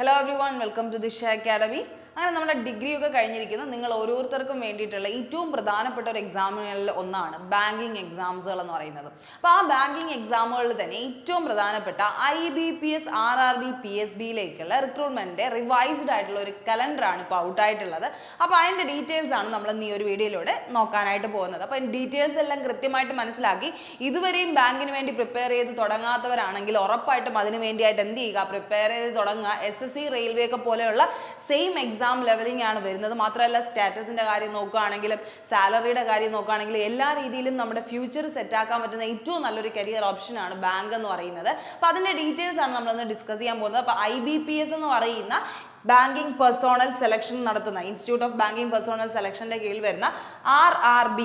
Hello everyone, welcome to the Disha Academy. അങ്ങനെ നമ്മുടെ degree ഒക്കെ കഴിഞ്ഞിരിക്കുന്നു. നിങ്ങൾ ഓരോരുത്തർക്കും വേണ്ടിയിട്ടുള്ള ഏറ്റവും പ്രധാനപ്പെട്ട ഒരു എക്സാമുകളിൽ ഒന്നാണ് ബാങ്കിങ് എക്സാംസുകൾ എന്ന് പറയുന്നത്. അപ്പോൾ ആ ബാങ്കിങ് എക്സാമുകളിൽ തന്നെ ഏറ്റവും പ്രധാനപ്പെട്ട IBPS RRB PSBയിലേക്കുള്ള റിക്രൂട്ട്മെന്റിന്റെ റിവൈസ്ഡ് ആയിട്ടുള്ള ഒരു കലണ്ടറാണ് ഇപ്പോൾ ഔട്ട് ആയിട്ടുള്ളത്. അപ്പോൾ അതിന്റെ ഡീറ്റെയിൽസ് ആണ് നമ്മൾ ഇന്ന് ഈ ഒരു വീഡിയോയിലൂടെ നോക്കാനായിട്ട് പോകുന്നത്. അപ്പോൾ ഡീറ്റെയിൽസ് എല്ലാം കൃത്യമായിട്ട് മനസ്സിലാക്കി ഇതുവരെയും ബാങ്കിന് വേണ്ടി പ്രിപ്പയർ ചെയ്ത് തുടങ്ങാത്തവരാണെങ്കിൽ ഉറപ്പായിട്ടും അതിന് വേണ്ടിയായിട്ട് എന്ത് ചെയ്യുക, പ്രിപ്പയർ ചെയ്ത് തുടങ്ങുക. SSC റെയിൽവേ ഒക്കെ പോലെയുള്ള സെയിം എക്സാം ലെവലിംഗ് ആണ് വരുന്നത്. മാത്രമല്ല സ്റ്റാറ്റസിന്റെ കാര്യം നോക്കുകയാണെങ്കിലും സാലറിയുടെ കാര്യം നോക്കുകയാണെങ്കിലും എല്ലാ രീതിയിലും നമ്മുടെ ഫ്യൂച്ചർ സെറ്റ് ആക്കാൻ പറ്റുന്ന ഏറ്റവും നല്ലൊരു കരിയർ ഓപ്ഷൻ ആണ് ബാങ്ക് എന്ന് പറയുന്നത്. അപ്പൊ അതിന്റെ ഡീറ്റെയിൽസ് ആണ് നമ്മളൊന്ന് ഡിസ്കസ് ചെയ്യാൻ പോകുന്നത്. അപ്പൊ IBPS എന്ന് പറയുന്ന ബാങ്കിങ് പേഴ്സണൽ സെലക്ഷൻ നടത്തുന്ന ഇൻസ്റ്റിറ്റ്യൂട്ട് ഓഫ് ബാങ്കിങ് പേഴ്സണൽ സെലക്ഷന്റെ കീഴിൽ വരുന്ന RRB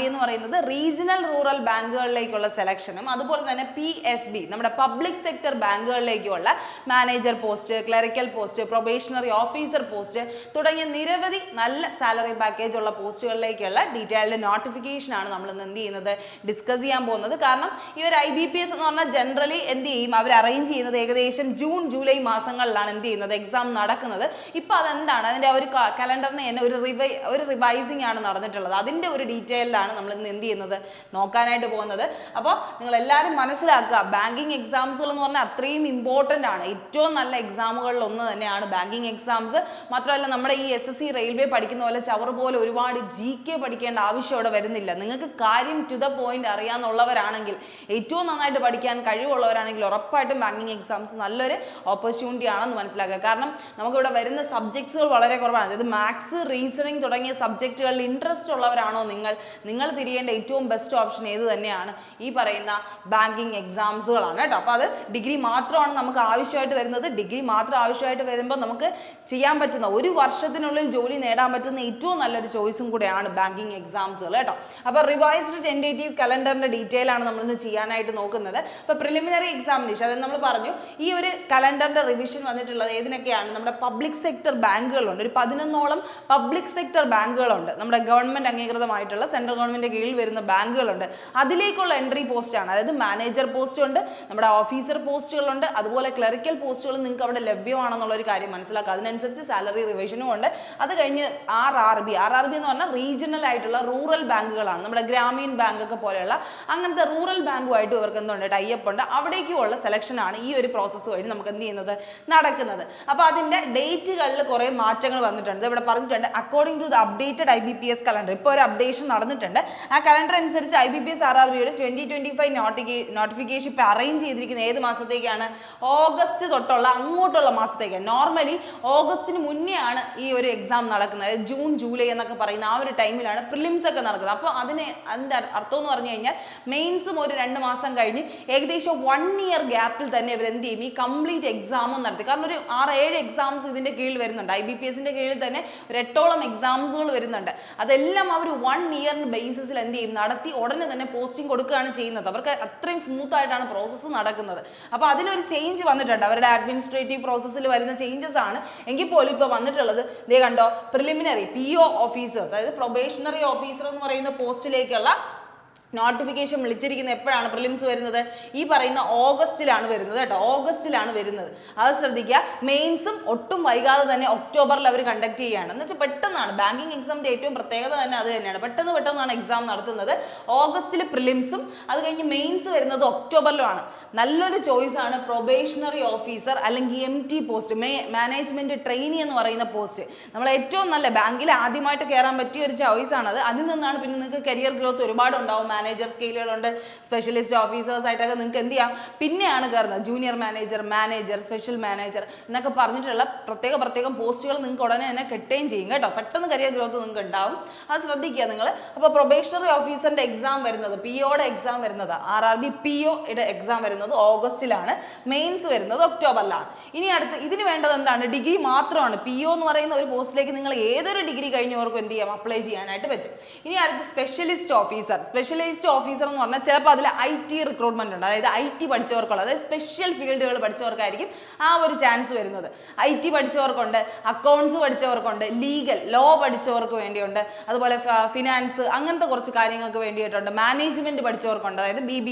എന്ന് പറയുന്നത് റീജിയണൽ റൂറൽ ബാങ്കുകളിലേക്കുള്ള സെലക്ഷനും അതുപോലെ തന്നെ PSB നമ്മുടെ പബ്ലിക് സെക്ടർ ബാങ്കുകളിലേക്കുള്ള manager post, clerical post, probationary officer post തുടങ്ങിയ നിരവധി നല്ല സാലറി പാക്കേജ് ഉള്ള പോസ്റ്റുകളിലേക്കുള്ള ഡീറ്റെയിൽഡ് നോട്ടിഫിക്കേഷൻ ആണ് നമ്മൾ ഇന്ന് എന്ത് ചെയ്യുന്നത്, ഡിസ്കസ് ചെയ്യാൻ പോകുന്നത്. കാരണം ഈ ഒരു IBPS എന്ന് പറഞ്ഞാൽ ജനറലി എന്ത് ചെയ്യും, അവർ അറേഞ്ച് ചെയ്യുന്നത് ഏകദേശം ജൂൺ ജൂലൈ മാസങ്ങളിലാണ് എന്ത് ചെയ്യുന്നത്, എക്സാം നടക്കുന്നത്. ഇപ്പൊ അതെന്താണ്, അതിന്റെ ഒരു കലണ്ടറിന് തന്നെ ഒരു റിവൈസിങ് ആണ് നടന്നിട്ടുള്ളത്. അതിന്റെ ഒരു ഡീറ്റെയിലാണ് നമ്മൾ ഇന്ന് എന്ത് ചെയ്യുന്നത്, നോക്കാനായിട്ട് പോകുന്നത്. അപ്പോൾ നിങ്ങൾ എല്ലാവരും മനസ്സിലാക്കുക, ബാങ്കിങ് എക്സാംസുകൾ എന്ന് പറഞ്ഞാൽ അത്രയും ഇമ്പോർട്ടൻ്റ് ആണ്. ഏറ്റവും നല്ല എക്സാമുകളിൽ ഒന്ന് തന്നെയാണ് ബാങ്കിങ് എക്സാംസ്. മാത്രമല്ല നമ്മുടെ ഈ SSC റെയിൽവേ പഠിക്കുന്ന പോലെ ചവർ പോലെ ഒരുപാട് GK പഠിക്കേണ്ട ആവശ്യം അവിടെ വരുന്നില്ല. നിങ്ങൾക്ക് കാര്യം ടു ദ പോയിന്റ് അറിയാന്നുള്ളവരാണെങ്കിൽ, ഏറ്റവും നന്നായിട്ട് പഠിക്കാൻ കഴിവുള്ളവരാണെങ്കിൽ ഉറപ്പായിട്ടും ബാങ്കിങ് എക്സാംസ് നല്ലൊരു ഓപ്പർച്യൂണിറ്റി ആണെന്ന് മനസ്സിലാക്കുക. കാരണം നമുക്കിവിടെ വരുന്ന സബ്ജക്ട്സുകൾ വളരെ കുറവാണ്. അതായത് മാത്സ്, റീസണിങ് തുടങ്ങിയ സബ്ജക്റ്റുകളിൽ ഇൻട്രസ്റ്റ് ഉള്ളവരാണോ നിങ്ങൾ തിരിയേണ്ട ഏറ്റവും ബെസ്റ്റ് ഓപ്ഷൻ ഏത് തന്നെയാണ്, ഈ പറയുന്ന ബാങ്കിങ് എക്സാംസുകളാണ് കേട്ടോ. അപ്പോൾ അത് ഡിഗ്രി മാത്രമാണ് നമുക്ക് ആവശ്യമായിട്ട് വരുന്നത്. ഡിഗ്രി മാത്രം ആവശ്യമായിട്ട് വരുമ്പോൾ നമുക്ക് ചെയ്യാൻ പറ്റുന്ന, ഒരു വർഷത്തിനുള്ളിൽ ജോലി നേടാൻ പറ്റുന്ന ഏറ്റവും നല്ലൊരു ചോയ്സും കൂടെയാണ് ബാങ്കിങ് എക്സാംസുകൾ കേട്ടോ. അപ്പോൾ റിവൈസ്ഡ് ടെൻറ്റേറ്റീവ് കലണ്ടറിന്റെ ഡീറ്റെയിൽ ആണ് നമ്മളിന്ന് ചെയ്യാനായിട്ട് നോക്കുന്നത്. അപ്പോൾ പ്രിലിമിനറി എക്സാമിനേഷൻ, അതായത് നമ്മൾ പറഞ്ഞു ഈ ഒരു കലണ്ടറിന്റെ റിവിഷൻ വന്നിട്ടുള്ളത് ഏതിനൊക്കെയാണ്, നമ്മുടെ പബ്ലിക് സെക്ടർ ബാങ്കുകളുണ്ട്. ഒരു 11ഓളം പബ്ലിക് സെക്ടർ ബാങ്കുകളുണ്ട്. നമ്മുടെ ഗവൺമെന്റ് അംഗീകൃതമായിട്ടുള്ള സെൻട്രൽ ഗവൺമെന്റ് കീഴിൽ വരുന്ന ബാങ്കുകളുണ്ട്. അതിലേക്കുള്ള എൻട്രി പോസ്റ്റ് ആണ്. അതായത് മാനേജർ പോസ്റ്റ് ഉണ്ട്, നമ്മുടെ ഓഫീസർ പോസ്റ്റുകളുണ്ട്, അതുപോലെ ക്ലറിക്കൽ പോസ്റ്റുകൾ നിങ്ങൾക്ക് അവിടെ ലഭ്യമാണെന്നുള്ള ഒരു കാര്യം മനസ്സിലാക്കുക. അതിനനുസരിച്ച് സാലറി റിവിഷനും ഉണ്ട്. അത് കഴിഞ്ഞ് RRB എന്ന് പറഞ്ഞാൽ റീജിയണൽ ആയിട്ടുള്ള റൂറൽ ബാങ്കുകളാണ്. നമ്മുടെ ഗ്രാമീൺ ബാങ്ക് ഒക്കെ പോലെയുള്ള അങ്ങനത്തെ റൂറൽ ബാങ്കുമായിട്ട് ഇവർക്ക് എന്തുണ്ട്, ടൈപ്പ് ഉണ്ട്. അവിടേക്കുള്ള സെലക്ഷൻ ആണ് ഈ ഒരു പ്രോസസ്സ് വഴി നമുക്ക് എന്ത് ചെയ്യുന്നത്, നടക്കുന്നത്. അപ്പോൾ അതിന്റെ ഡേറ്റുകളിൽ കുറെ മാറ്റങ്ങൾ വന്നിട്ടുണ്ട്. ഇവിടെ പറഞ്ഞിട്ടുണ്ട് according to the updated IBPS calendar. ഇപ്പോൾ ഒരു അപ്ഡേഷൻ നടന്നിട്ടുണ്ട്. ആ കലണ്ടർ അനുസരിച്ച് IBPS RRBയുടെ 2025 നോട്ടിഫിക്കേഷൻ ഇപ്പോൾ അറേഞ്ച് ചെയ്തിരിക്കുന്ന ഏത് മാസത്തേക്കാണ്, ഓഗസ്റ്റ് തൊട്ടുള്ള അങ്ങോട്ടുള്ള മാസത്തേക്കാണ്. നോർമലി ഓഗസ്റ്റിന് മുന്നേ ആണ് ഈ ഒരു എക്സാം നടക്കുന്നത്. ജൂൺ ജൂലൈ എന്നൊക്കെ പറയുന്ന ആ ഒരു ടൈമിലാണ് പ്രിലിംസ് ഒക്കെ നടക്കുന്നത്. അപ്പോൾ അതിന്റെ അർത്ഥം എന്ന് പറഞ്ഞു കഴിഞ്ഞാൽ മെയിൻസും ഒരു 2 മാസം കഴിഞ്ഞ് ഏകദേശം 1 ഇയർ ഗ്യാപ്പിൽ തന്നെ ഇവർ എന്ത് ചെയ്യും, ഈ കംപ്ലീറ്റ് എക്സാമും നടത്തി. കാരണം ഒരു 6-7 എക്സാംസ് ഇതിന്റെ കീഴിൽ വരുന്നുണ്ട്. IBPSന്റെ കീഴിൽ തന്നെ ഒരു 8ഓളം എക്സാംസുകൾ വരുന്നുണ്ട്. അതെല്ലാം അവർ 1 ഇയറിന് ബേസിസിൽ എന്ത് ചെയ്യും, നടത്തി ഉടനെ തന്നെ പോസ്റ്റിംഗ് കൊടുക്കുകയാണ് ചെയ്യുന്നത്. അവർക്ക് അത്രയും സ്മൂത്ത് ആയിട്ടാണ് പ്രോസസ്സ് നടക്കുന്നത്. അപ്പോൾ അതിലൊരു ചേഞ്ച് വന്നിട്ടുണ്ട്. അവരുടെ അഡ്മിനിസ്ട്രേറ്റീവ് പ്രോസസ്സിൽ വരുന്ന ചേഞ്ചസ് ആണ്. എങ്കിൽ പോലും ഇപ്പോൾ വന്നിട്ടുള്ളത് ദേ കണ്ടോ, പ്രിലിമിനറി PO ഓഫീസേഴ്സ്, അതായത് പ്രൊബേഷണറി ഓഫീസർ എന്ന് പറയുന്ന പോസ്റ്റിലേക്കുള്ള നോട്ടിഫിക്കേഷൻ വിളിച്ചിരിക്കുന്നത് എപ്പോഴാണ് പ്രിലിംസ് വരുന്നത്, ഈ പറയുന്ന ഓഗസ്റ്റിലാണ് വരുന്നത് കേട്ടോ. ഓഗസ്റ്റിലാണ് വരുന്നത്. അത് ശ്രദ്ധിക്കുക. മെയിൻസും ഒട്ടും വൈകാതെ തന്നെ ഒക്ടോബറിൽ അവർ കണ്ടക്ട് ചെയ്യുകയാണ്. എന്ന് വെച്ചാൽ പെട്ടെന്നാണ്. ബാങ്കിങ് എക്സാമിന്റെ ഏറ്റവും പ്രത്യേകത തന്നെ അത് തന്നെയാണ്. പെട്ടെന്നാണ് എക്സാം നടത്തുന്നത്. ഓഗസ്റ്റിൽ പ്രിലിംസും അത് കഴിഞ്ഞ് മെയിൻസ് വരുന്നത് ഒക്ടോബറിലുമാണ്. നല്ലൊരു ചോയ്സ് ആണ് പ്രൊബേഷണറി ഓഫീസർ അല്ലെങ്കിൽ MT പോസ്റ്റ്, മാനേജ്മെന്റ് ട്രെയിനി എന്ന് പറയുന്ന പോസ്റ്റ്. നമ്മൾ ഏറ്റവും നല്ല ബാങ്കിൽ ആദ്യമായിട്ട് കയറാൻ പറ്റിയ ഒരു ചോയ്സ് ആണ് അത്. അതിൽ നിന്നാണ് പിന്നെ നിങ്ങൾക്ക് കരിയർ ഗ്രോത്ത് ഒരുപാട് ഉണ്ടാവും. മാനേജർ സ്കെയിലുകളുണ്ട്, സ്പെഷ്യലിസ്റ്റ് ഓഫീസേഴ്സ് ആയിട്ടൊക്കെ നിങ്ങൾക്ക് എന്ത് ചെയ്യാം, പിന്നെയാണ് കയറുന്നത്. ജൂനിയർ മാനേജർ, സ്പെഷ്യൽ മാനേജർ എന്നൊക്കെ പറഞ്ഞിട്ടുള്ള പ്രത്യേകം പോസ്റ്റുകൾ നിങ്ങൾക്ക് ഉടനെ തന്നെ കിട്ടുകയും ചെയ്യും കേട്ടോ. പെട്ടെന്ന് കരിയർ ഗ്രോത്ത് നിങ്ങൾക്ക് ഉണ്ടാവും. അത് ശ്രദ്ധിക്കുക നിങ്ങൾ. അപ്പോൾ പ്രൊബേഷണറി ഓഫീസറിന്റെ എക്സാം വരുന്നത്, POയുടെ എക്സാം വരുന്നത്, RRB POയുടെ എക്സാം വരുന്നത് ഓഗസ്റ്റിലാണ്. മെയിൻസ് വരുന്നത് ഒക്ടോബറിലാണ്. ഇനി അടുത്ത് ഇതിന് വേണ്ടത് എന്താണ്, ഡിഗ്രി മാത്രമാണ്. PO എന്ന് പറയുന്ന ഒരു പോസ്റ്റിലേക്ക് നിങ്ങൾ ഏതൊരു ഡിഗ്രി കഴിഞ്ഞവർക്കും എന്ത് ചെയ്യാം, അപ്ലൈ ചെയ്യാനായിട്ട് പറ്റും. ഇനി അടുത്ത് സ്പെഷ്യലിസ്റ്റ് ഓഫീസർ സ്പെഷ്യലൈസ്ഡ് ഓഫീസർ എന്ന് പറഞ്ഞാൽ ചിലപ്പോൾ അതിൽ IT റിക്രൂട്ട്മെന്റ് ഉണ്ട്, അതായത് IT പഠിച്ചവർക്കുള്ള, അതായത് സ്പെഷ്യൽ ഫീൽഡുകൾ പഠിച്ചവർക്കായിരിക്കും ആ ഒരു ചാൻസ് വരുന്നത്. IT പഠിച്ചവർക്കുണ്ട്, അക്കൗണ്ട്സ് പഠിച്ചവർക്കുണ്ട്, ലോ പഠിച്ചവർക്ക് വേണ്ടിയുണ്ട്, അതുപോലെ ഫിനാൻസ് അങ്ങനത്തെ കുറച്ച് കാര്യങ്ങൾക്ക് വേണ്ടിയിട്ടുണ്ട്, മാനേജ്മെന്റ് പഠിച്ചവർക്കുണ്ട്, അതായത്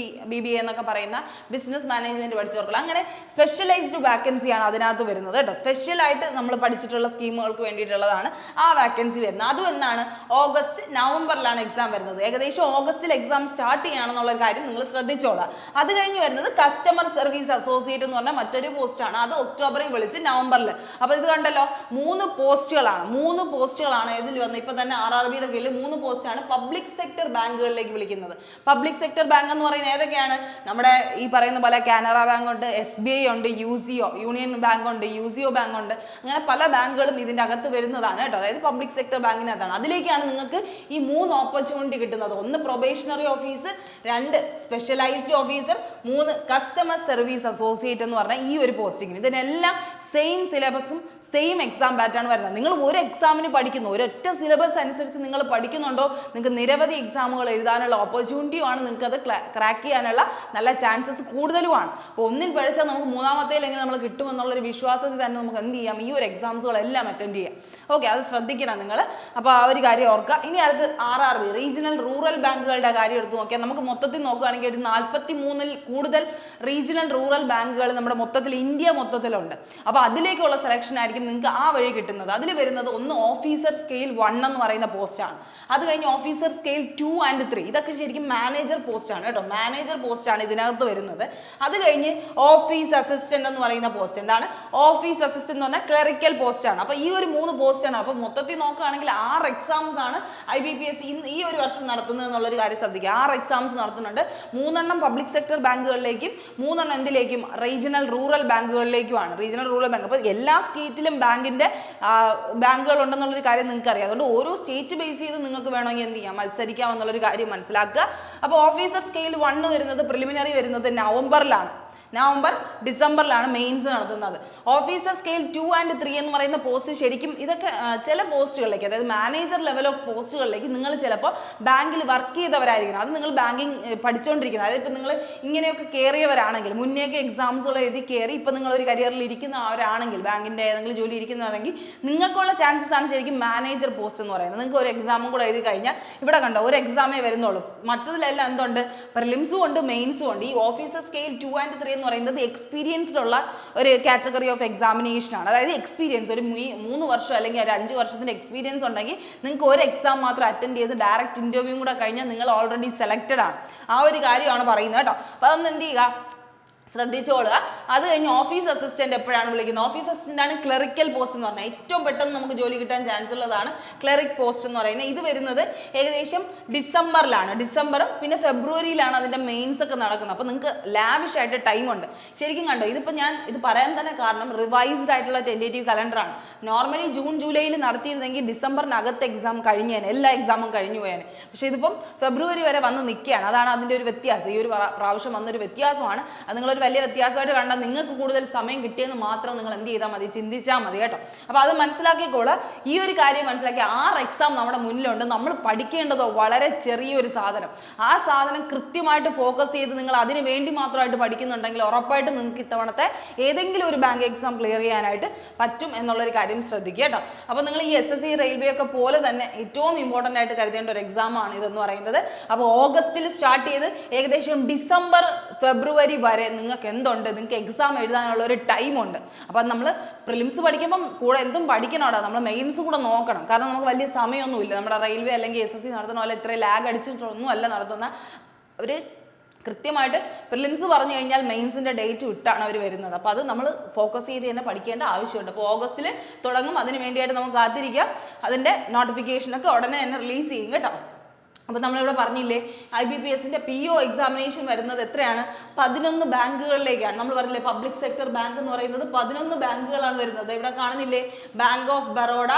BBA എന്നൊക്കെ പറയുന്ന ബിസിനസ് മാനേജ്മെന്റ് പഠിച്ചവർക്കുള്ള, അങ്ങനെ സ്പെഷ്യലൈസ്ഡ് വാക്കൻസിയാണ് അതിനകത്ത് വരുന്നത് കേട്ടോ. സ്പെഷ്യലായിട്ട് നമ്മൾ പഠിച്ചിട്ടുള്ള സ്കീമുകൾക്ക് വേണ്ടിയിട്ടുള്ളതാണ് ആ വാക്കൻസി വരുന്നത്. അതും എന്നാണ് ഓഗസ്റ്റ് നവംബറിലാണ് എക്സാം വരുന്നത്. ഏകദേശം ഓഗസ്റ്റിൽ എക്സാം സ്റ്റാർട്ട് ചെയ്യുകയാണെന്നുള്ള കാര്യം നിങ്ങൾ ശ്രദ്ധിച്ചോളാം. അത് കഴിഞ്ഞ് വരുന്നത് കസ്റ്റമർ സർവീസ് അസോസിയേറ്റ് എന്ന് പറഞ്ഞാൽ മറ്റൊരു പോസ്റ്റാണ്. അത് ഒക്ടോബറിൽ വിളിച്ച് നവംബറിൽ. അപ്പോൾ ഇത് കണ്ടല്ലോ, 3 പോസ്റ്റുകളാണ് ഇതിൽ വന്നത്. ഇപ്പൊ തന്നെ RRBയുടെ കീഴിൽ 3 പോസ്റ്റാണ് പബ്ലിക് സെക്ടർ ബാങ്കുകളിലേക്ക് വിളിക്കുന്നത്. പബ്ലിക് സെക്ടർ ബാങ്ക് എന്ന് പറയുന്നത് ഏതൊക്കെയാണ്? നമ്മുടെ ഈ പറയുന്ന പോലെ കാനറ ബാങ്ക് ഉണ്ട്, SBI ഉണ്ട്, യൂണിയൻ ബാങ്ക് ഉണ്ട്, UCO ബാങ്ക് ഉണ്ട്, അങ്ങനെ പല ബാങ്കുകളും ഇതിന്റെ അകത്ത് വരുന്നതാണ് കേട്ടോ. അതായത് പബ്ലിക് സെക്ടർ ബാങ്കിനകത്താണ്. അതിലേക്കാണ് നിങ്ങൾക്ക് ഈ 3 ഓപ്പർച്യൂണിറ്റി കിട്ടുന്നത്. 1 probationary officer, 2 specialised officer, 3 customer service associate എന്ന് പറഞ്ഞാൽ ഈ ഒരു പോസ്റ്റിംഗ്. ഇതിനെല്ലാം സെയിം സിലബസും സെയിം എക്സാം പാറ്റേൺ വരുന്നത്. നിങ്ങൾ ഒരു എക്സാമിന് പഠിക്കുന്നു, ഒരൊറ്റ സിലബസ് അനുസരിച്ച് നിങ്ങൾ പഠിക്കുന്നുണ്ടോ, നിങ്ങൾക്ക് നിരവധി എക്സാമുകൾ എഴുതാനുള്ള ഓപ്പർച്യൂണിറ്റിയുമാണ്, നിങ്ങൾക്ക് അത് ക്രാക്ക് ചെയ്യാനുള്ള നല്ല ചാൻസസ് കൂടുതലുമാണ്. അപ്പോൾ ഒന്നിൽ പഠിച്ചാൽ നമുക്ക് മൂന്നാമത്തേൽ എങ്ങനെ നമ്മൾ കിട്ടുമെന്നുള്ളൊരു വിശ്വാസത്തിൽ തന്നെ നമുക്ക് എന്ത് ചെയ്യാം, ഈ ഒരു എക്സാംസുകളെല്ലാം അറ്റൻഡ് ചെയ്യാം. ഓക്കെ, അത് ശ്രദ്ധിക്കണം നിങ്ങൾ. അപ്പോൾ ആ ഒരു കാര്യം ഓർക്കുക. ഇനി അടുത്ത് RRB റീജിയണൽ റൂറൽ ബാങ്കുകളുടെ കാര്യം എടുത്ത് നോക്കിയാൽ നമുക്ക് മൊത്തത്തിൽ നോക്കുകയാണെങ്കിൽ ഒരു 43-ൽ കൂടുതൽ റീജിയണൽ റൂറൽ ബാങ്കുകൾ നമ്മുടെ ഇന്ത്യ മൊത്തത്തിലുണ്ട്. അപ്പോൾ അതിലേക്കുള്ള സെലക്ഷൻ ആയിരിക്കും നിങ്ങൾക്ക് ആ വഴി കിട്ടുന്നത്. അതിൽ വരുന്നത് 1 ഓഫീസർ സ്കെയിൽ 1 എന്ന് പറയുന്ന പോസ്റ്റാണ്. അത് കഴിഞ്ഞ് ഓഫീസർ സ്കെയിൽ 2 and 3, ഇതൊക്കെ ശരിക്കും മാനേജർ പോസ്റ്റാണ് കേട്ടോ. മാനേജർ പോസ്റ്റാണ് ഇതിനകത്ത് വരുന്നത്. അത് കഴിഞ്ഞ് ഓഫീസ് അസിസ്റ്റന്റ് എന്ന് പറയുന്ന പോസ്റ്റ്. എന്താണ് ഓഫീസ് അസിസ്റ്റന്റ് എന്ന് പറഞ്ഞാൽ ക്ലറിക്കൽ പോസ്റ്റാണ്. അപ്പോൾ ഈ ഒരു 3 പോസ്റ്റാണ്. അപ്പോൾ മൊത്തത്തിൽ നോക്കുകയാണെങ്കിൽ 6 എക്സാംസ് ആണ് IBPS ഈ ഒരു വർഷം നടത്തുന്നത് എന്നുള്ളൊരു കാര്യം ശ്രദ്ധിക്കുക. 6 എക്സാംസ് നടത്തുന്നുണ്ട്. 3 പബ്ലിക് സെക്ടർ ബാങ്കുകളിലേക്കും 3 എന്തിലേക്കും, റീജിയണൽ റൂറൽ ബാങ്കുകളിലേക്കുമാണ്. Regional rural bank. അപ്പോൾ എല്ലാ സ്റ്റേറ്റിലും ബാങ്കിന്റെ ബാങ്കുകൾ ഉണ്ടെന്നുള്ളൊരു കാര്യം നിങ്ങൾക്ക് അറിയാം. അതുകൊണ്ട് ഓരോ സ്റ്റേറ്റ് ബേസ് ചെയ്ത് നിങ്ങൾക്ക് വേണമെങ്കിൽ എന്ത് ചെയ്യാം, മത്സരിക്കാം എന്നുള്ളൊരു കാര്യം മനസ്സിലാക്കുക. അപ്പോൾ ഓഫീസർ സ്കെയിൽ 1 വരുന്നത് പ്രിലിമിനറി വരുന്നത് ഡിസംബറിലാണ് മെയിൻസ് നടത്തുന്നത്. ഓഫീസർ സ്കെയിൽ 2 and 3 എന്ന് പറയുന്ന പോസ്റ്റ് ശരിക്കും ഇതൊക്കെ ചില പോസ്റ്റുകളിലേക്ക്, അതായത് മാനേജർ ലെവൽ ഓഫ് പോസ്റ്റുകളിലേക്ക് നിങ്ങൾ ചിലപ്പോൾ ബാങ്കിൽ വർക്ക് ചെയ്തവരായിരിക്കണം. അത് നിങ്ങൾ ബാങ്കിങ് പഠിച്ചുകൊണ്ടിരിക്കുന്നത്, അതായത് ഇപ്പം നിങ്ങൾ ഇങ്ങനെയൊക്കെ കയറിയവരാണെങ്കിൽ, മുന്നേക്ക് എക്സാംസുകൾ എഴുതി കയറി ഇപ്പം നിങ്ങളൊരു കരിയറിൽ ഇരിക്കുന്നവരാണെങ്കിൽ, ബാങ്കിൻ്റെ ഏതെങ്കിലും ജോലി ഇരിക്കുന്നവരാണെങ്കിൽ നിങ്ങൾക്കുള്ള ചാൻസസ് ആണ് ശരിക്കും മാനേജർ പോസ്റ്റ് എന്ന് പറയുന്നത്. നിങ്ങൾക്ക് ഒരു എക്സാമും കൂടെ എഴുതി കഴിഞ്ഞാൽ ഇവിടെ കണ്ടോ ഒരു എക്സാമേ വരുന്നുള്ളൂ. മറ്റതിലെല്ലാം എന്തുണ്ട്, പ്രിലിംസും ഉണ്ട്, മെയിൻസും ഉണ്ട്. ഈ ഓഫീസർ സ്കെയിൽ 2 and 3 എന്ന് പറയുന്നത് എക്സ്പീരിയൻസ്ഡ് ഉള്ള ഒരു കാറ്റഗറി ഓഫ് എക്സാമിനേഷൻ ആണ്. അതായത് എക്സ്പീരിയൻസ് ഒരു 3 വർഷം അല്ലെങ്കിൽ ഒരു 5 വർഷത്തിന്റെ എക്സ്പീരിയൻസ് ഉണ്ടെങ്കിൽ നിങ്ങൾക്ക് ഒരു എക്സാം മാത്രം അറ്റൻഡ് ചെയ്ത് ഡയറക്റ്റ് ഇന്റർവ്യൂ കൂടെ കഴിഞ്ഞാൽ നിങ്ങൾ ഓൾറെഡി സെലക്റ്റഡ് ആണ്. ആ ഒരു കാര്യമാണ് പറയുന്നത് കേട്ടോ. അപ്പോൾ അതൊന്ന് എന്ത് ചെയ്യുക, ശ്രദ്ധിച്ചോളുക. അത് കഴിഞ്ഞ് ഓഫീസ് അസിസ്റ്റന്റ് എപ്പോഴാണ് വിളിക്കുന്നത്? ഓഫീസ് അസിസ്റ്റന്റ് ആണ് ക്ലറിക്കൽ പോസ്റ്റ് എന്ന് പറഞ്ഞാൽ ഏറ്റവും പെട്ടെന്ന് നമുക്ക് ജോലി കിട്ടാൻ ചാൻസ് ഉള്ളതാണ് ക്ലറിക് പോസ്റ്റ് എന്ന് പറയുന്നത്. ഇത് വരുന്നത് ഏകദേശം ഡിസംബറിലാണ്. ഡിസംബറും പിന്നെ ഫെബ്രുവരിയിലാണ് അതിന്റെ മെയിൻസ് ഒക്കെ നടക്കുന്നത്. അപ്പോൾ നിങ്ങൾക്ക് ലാവിഷ് ആയിട്ട് ടൈം ഉണ്ട്. ശരിക്കും കണ്ടോ, ഇതിപ്പോൾ ഞാൻ ഇത് പറയാൻ തന്നെ കാരണം റിവൈസ്ഡ് ആയിട്ടുള്ള ടെൻറ്റേറ്റീവ് കലണ്ടറാണ്. നോർമലി ജൂൺ ജൂലൈയിൽ നടത്തിയിരുന്നെങ്കിൽ ഡിസംബറിനകത്ത് എക്സാം കഴിഞ്ഞേനെ, എല്ലാ എക്സാമും കഴിഞ്ഞു പോയേനെ. പക്ഷേ ഇതിപ്പം ഫെബ്രുവരി വരെ വന്ന് നിൽക്കുകയാണ്. അതാണ് അതിൻ്റെ ഒരു വ്യത്യാസം. ഈ ഒരു പ്രാവശ്യം വന്നൊരു വ്യത്യാസമാണ്. അത് നിങ്ങളൊരു വലിയ വ്യത്യാസമായിട്ട് കണ്ടാൽ നിങ്ങൾക്ക് കൂടുതൽ സമയം കിട്ടിയെന്ന് മാത്രം നിങ്ങൾ എന്ത് ചെയ്താൽ മതി, ചിന്തിച്ചാൽ മതി കേട്ടോ. അപ്പോൾ അത് മനസ്സിലാക്കിക്കോളൂ. ഈ ഒരു കാര്യം മനസ്സിലാക്കി 6 എക്സാം നമ്മുടെ മുന്നിലുണ്ട്. നമ്മൾ പഠിക്കേണ്ടതോ വളരെ ചെറിയൊരു സാധനം. ആ സാധനം കൃത്യമായിട്ട് ഫോക്കസ് ചെയ്ത് നിങ്ങൾ അതിന് വേണ്ടി മാത്രമായിട്ട് പഠിക്കുന്നുണ്ടെങ്കിൽ ഉറപ്പായിട്ട് നിങ്ങൾക്ക് ഇത്തവണത്തെ ഏതെങ്കിലും ഒരു ബാങ്ക് എക്സാം ക്ലിയർ ചെയ്യാനായിട്ട് പറ്റും എന്നുള്ളൊരു കാര്യം ശ്രദ്ധിക്കുക കേട്ടോ. അപ്പോൾ നിങ്ങൾ ഈ SSC റെയിൽവേ ഒക്കെ പോലെ തന്നെ ഏറ്റവും ഇമ്പോർട്ടൻ്റ് ആയിട്ട് കരുതേണ്ട ഒരു എക്സാമാണ് ഇതെന്ന് പറയുന്നത്. അപ്പോൾ ഓഗസ്റ്റിൽ സ്റ്റാർട്ട് ചെയ്ത് ഏകദേശം ഡിസംബർ ഫെബ്രുവരി വരെ നിങ്ങൾക്ക് എന്തുണ്ട്, നിങ്ങൾക്ക് എക്സാം എഴുതാനുള്ള ഒരു ടൈമുണ്ട്. അപ്പം നമ്മൾ പ്രിലിംസ് പഠിക്കുമ്പം കൂടെ എന്തും പഠിക്കണോടാ, നമ്മൾ മെയിൻസ് കൂടെ നോക്കണം. കാരണം നമുക്ക് വലിയ സമയമൊന്നുമില്ല. നമ്മുടെ റെയിൽവേ അല്ലെങ്കിൽ SSC നടത്തണ പോലെ ഇത്രയും ലാഗ് അടിച്ചിട്ടൊന്നും അല്ല നടത്തുന്ന. അവർ കൃത്യമായിട്ട് പ്രിലിംസ് പറഞ്ഞു കഴിഞ്ഞാൽ മെയിൻസിൻ്റെ ഡേറ്റ് വിട്ടാണ് അവർ വരുന്നത്. അപ്പോൾ അത് നമ്മൾ ഫോക്കസ് ചെയ്ത് തന്നെ പഠിക്കേണ്ട ആവശ്യമുണ്ട്. അപ്പോൾ ഓഗസ്റ്റിൽ തുടങ്ങും. അതിന് വേണ്ടിയായിട്ട് നമുക്ക് കാത്തിരിക്കുക. അതിൻ്റെ നോട്ടിഫിക്കേഷനൊക്കെ ഉടനെ തന്നെ റിലീസ് ചെയ്യും കേട്ടോ. അപ്പോൾ നമ്മളിവിടെ പറഞ്ഞില്ലേ, IBPSന്റെ PO എക്സാമിനേഷൻ വരുന്നത് എത്രയാണ്? 11 ബാങ്കുകളിലേക്കാണ്. നമ്മൾ പറഞ്ഞില്ലേ പബ്ലിക് സെക്ടർ ബാങ്ക് എന്ന് പറയുന്നത് 11 ബാങ്കുകളാണ് വരുന്നത്. ഇവിടെ കാണുന്നില്ലേ, bank of Baroda,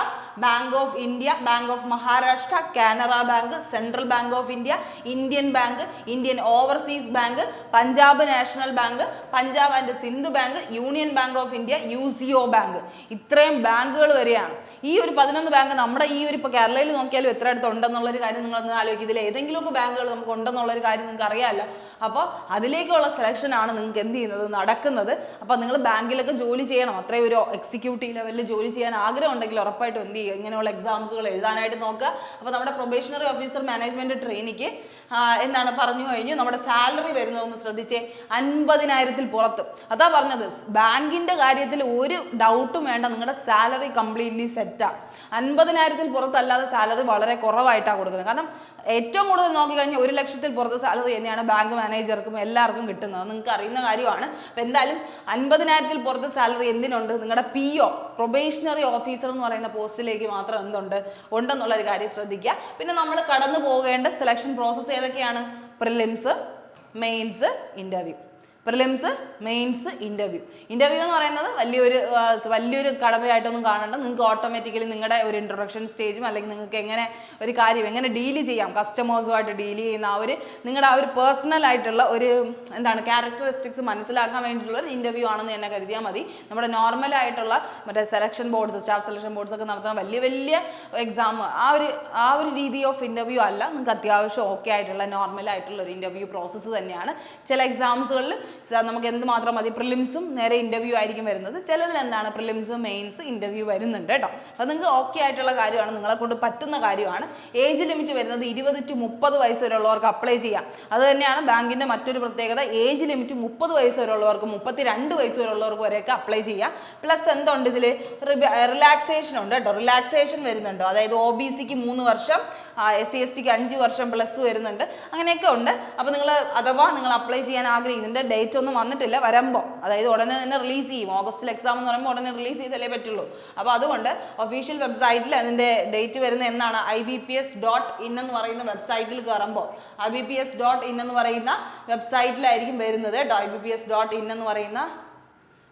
bank of India, bank of Maharashtra, Canara bank, central bank of India, Indian bank, Indian overseas bank, Punjab national bank, Punjab and Sindh bank, union bank of India, UCO bank. ഇത്രയും ബാങ്കുകൾ വരെയാണ്. ഈ ഒരു 11 ബാങ്ക് നമ്മുടെ ഈ ഒരു ഇപ്പോൾ കേരളയിൽ നോക്കിയാലും എത്ര അടുത്തുണ്ടെന്നുള്ളൊരു കാര്യം നിങ്ങളൊന്ന് ആലോചിക്കുക. ആയിരിക്കും, ഇതിൽ ഏതെങ്കിലുമൊക്കെ ബാങ്കുകൾ നമുക്ക് ഉണ്ടെന്നുള്ളൊരു കാര്യം നിങ്ങൾക്ക് അറിയാമല്ലോ. അപ്പോൾ അതിലേക്കുള്ള സെലക്ഷനാണ് നിങ്ങൾക്ക് എന്ത് ചെയ്യുന്നത്, നടക്കുന്നത്. അപ്പോൾ നിങ്ങൾ ബാങ്കിലൊക്കെ ജോലി ചെയ്യണം, അത്രയും ഒരു എക്സിക്യൂട്ടീവ് ലെവലിൽ ജോലി ചെയ്യാൻ ആഗ്രഹം ഉണ്ടെങ്കിൽ ഉറപ്പായിട്ടും എന്ത് ചെയ്യുക, ഇങ്ങനെയുള്ള എക്സാംസുകൾ എഴുതാനായിട്ട് നോക്കുക. അപ്പോൾ നമ്മുടെ പ്രൊബേഷണറി ഓഫീസർ മാനേജ്മെന്റ് ട്രെയിനിക്ക് എന്താണ് പറഞ്ഞു കഴിഞ്ഞു, നമ്മുടെ സാലറി വരുന്നതെന്ന് ശ്രദ്ധിച്ചേ, 50,000-ൽ പുറത്ത്. അതാ പറഞ്ഞത്, ബാങ്കിന്റെ കാര്യത്തിൽ ഒരു ഡൗട്ടും വേണ്ട, നിങ്ങളുടെ സാലറി കംപ്ലീറ്റ്ലി സെറ്റാണ്. 50,000-ൽ പുറത്തല്ലാതെ സാലറി വളരെ കുറവായിട്ടാണ് കൊടുക്കുന്നത്. കാരണം ഏറ്റവും കൂടുതൽ നോക്കിക്കഴിഞ്ഞാൽ 1 ലക്ഷത്തിൽ പുറത്ത് സാലറി തന്നെയാണ് ബാങ്ക് മാനേജർക്കും എല്ലാവർക്കും കിട്ടുന്നത്, നിങ്ങൾക്ക് അറിയുന്ന കാര്യമാണ്. അപ്പോൾ എന്തായാലും 50,000-ൽ പുറത്ത് സാലറി എന്തിനുണ്ട്, നിങ്ങളുടെ PO പ്രൊബേഷണറി ഓഫീസർ എന്ന് പറയുന്ന പോസ്റ്റിലേക്ക് മാത്രം ഉണ്ടെന്നുള്ളൊരു കാര്യം ശ്രദ്ധിക്കുക. പിന്നെ നമ്മൾ കടന്നു പോകേണ്ട സെലക്ഷൻ പ്രോസസ്സ് ഏതൊക്കെയാണ്, prelims, mains, interview. Prelims, mains, interview എന്ന് പറയുന്നത് വലിയൊരു കടമയായിട്ടൊന്നും കാണണ്ട. നിങ്ങൾക്ക് ഓട്ടോമാറ്റിക്കലി നിങ്ങളുടെ ഒരു ഇൻട്രൊഡക്ഷൻ സ്റ്റേജും അല്ലെങ്കിൽ നിങ്ങൾക്ക് എങ്ങനെ ഡീൽ ചെയ്യാം, കസ്റ്റമേഴ്സുമായിട്ട് ഡീൽ ചെയ്യുന്ന നിങ്ങളുടെ ആ ഒരു പേഴ്സണൽ ആയിട്ടുള്ള ഒരു ക്യാരക്ടറിസ്റ്റിക്സ് മനസ്സിലാക്കാൻ വേണ്ടിയിട്ടുള്ള ഒരു ഇൻ്റർവ്യൂ ആണെന്ന് തന്നെ കരുതിയാൽ മതി. നമ്മുടെ നോർമൽ ആയിട്ടുള്ള മറ്റേ selection boards, staff selection boards ഒക്കെ നടത്തുന്ന വലിയ എക്സാം ആ ഒരു രീതി ഓഫ് ഇൻ്റർവ്യൂ അല്ല. നിങ്ങൾക്ക് അത്യാവശ്യം ഓക്കെ ആയിട്ടുള്ള നോർമൽ ആയിട്ടുള്ള ഒരു ഇൻ്റർവ്യൂ പ്രോസസ്സ് തന്നെയാണ്. ചില എക്സാംസുകളിൽ നമുക്ക് എന്തുമാത്രം മതി, പ്രിലിംസും നേരെ ഇൻ്റർവ്യൂ ആയിരിക്കും വരുന്നത്. ചിലതിൽ പ്രിലിംസ്, മെയിൻസ്, ഇൻ്റർവ്യൂ വരുന്നുണ്ട് കേട്ടോ. അത് നിങ്ങൾക്ക് ഓക്കെ ആയിട്ടുള്ള കാര്യമാണ്, നിങ്ങളെ കൊണ്ട് പറ്റുന്ന കാര്യമാണ്. ഏജ് ലിമിറ്റ് വരുന്നത് 20 to 30 വയസ്സ് വരെയുള്ളവർക്ക് അപ്ലൈ ചെയ്യാം. അത് തന്നെയാണ് ബാങ്കിന്റെ മറ്റൊരു പ്രത്യേകത. ഏജ് ലിമിറ്റ് 30 വയസ്സ് വരെയുള്ളവർക്ക്, 32 വയസ്സ് വരെയുള്ളവർക്ക് വരെയൊക്കെ അപ്ലൈ ചെയ്യാം. പ്ലസ് എന്തുണ്ട് ഇതിൽ, റിലാക്സേഷൻ ഉണ്ട് കേട്ടോ. റിലാക്സേഷൻ വരുന്നുണ്ടോ, അതായത് OBCക്ക് 3 വർഷം, SC/STക്ക് 5 വർഷം പ്ലസ് വരുന്നുണ്ട്, അങ്ങനെയൊക്കെ ഉണ്ട്. അപ്പോൾ അഥവാ നിങ്ങൾ അപ്ലൈ ചെയ്യാൻ ആഗ്രഹിക്കുന്നുണ്ട്, ഡേറ്റ് ഒന്നും വന്നിട്ടില്ല, വരുമ്പോൾ അതായത് ഉടനെ തന്നെ റിലീസ് ചെയ്യും. ഓഗസ്റ്റിൽ എക്സാം എന്ന് പറയുമ്പോൾ ഉടനെ റിലീസ് ചെയ്തല്ലേ പറ്റുള്ളൂ. അപ്പോൾ അതുകൊണ്ട് ഒഫീഷ്യൽ വെബ്സൈറ്റിൽ അതിൻ്റെ ഡേറ്റ് വരുന്ന എന്നാണ്, IBPS.in എന്ന് പറയുന്ന വെബ്സൈറ്റിൽ കയറുമ്പോൾ IBPS.in എന്ന് പറയുന്ന വെബ്സൈറ്റിലായിരിക്കും വരുന്നത് കേട്ടോ. IBPS.in എന്ന് പറയുന്ന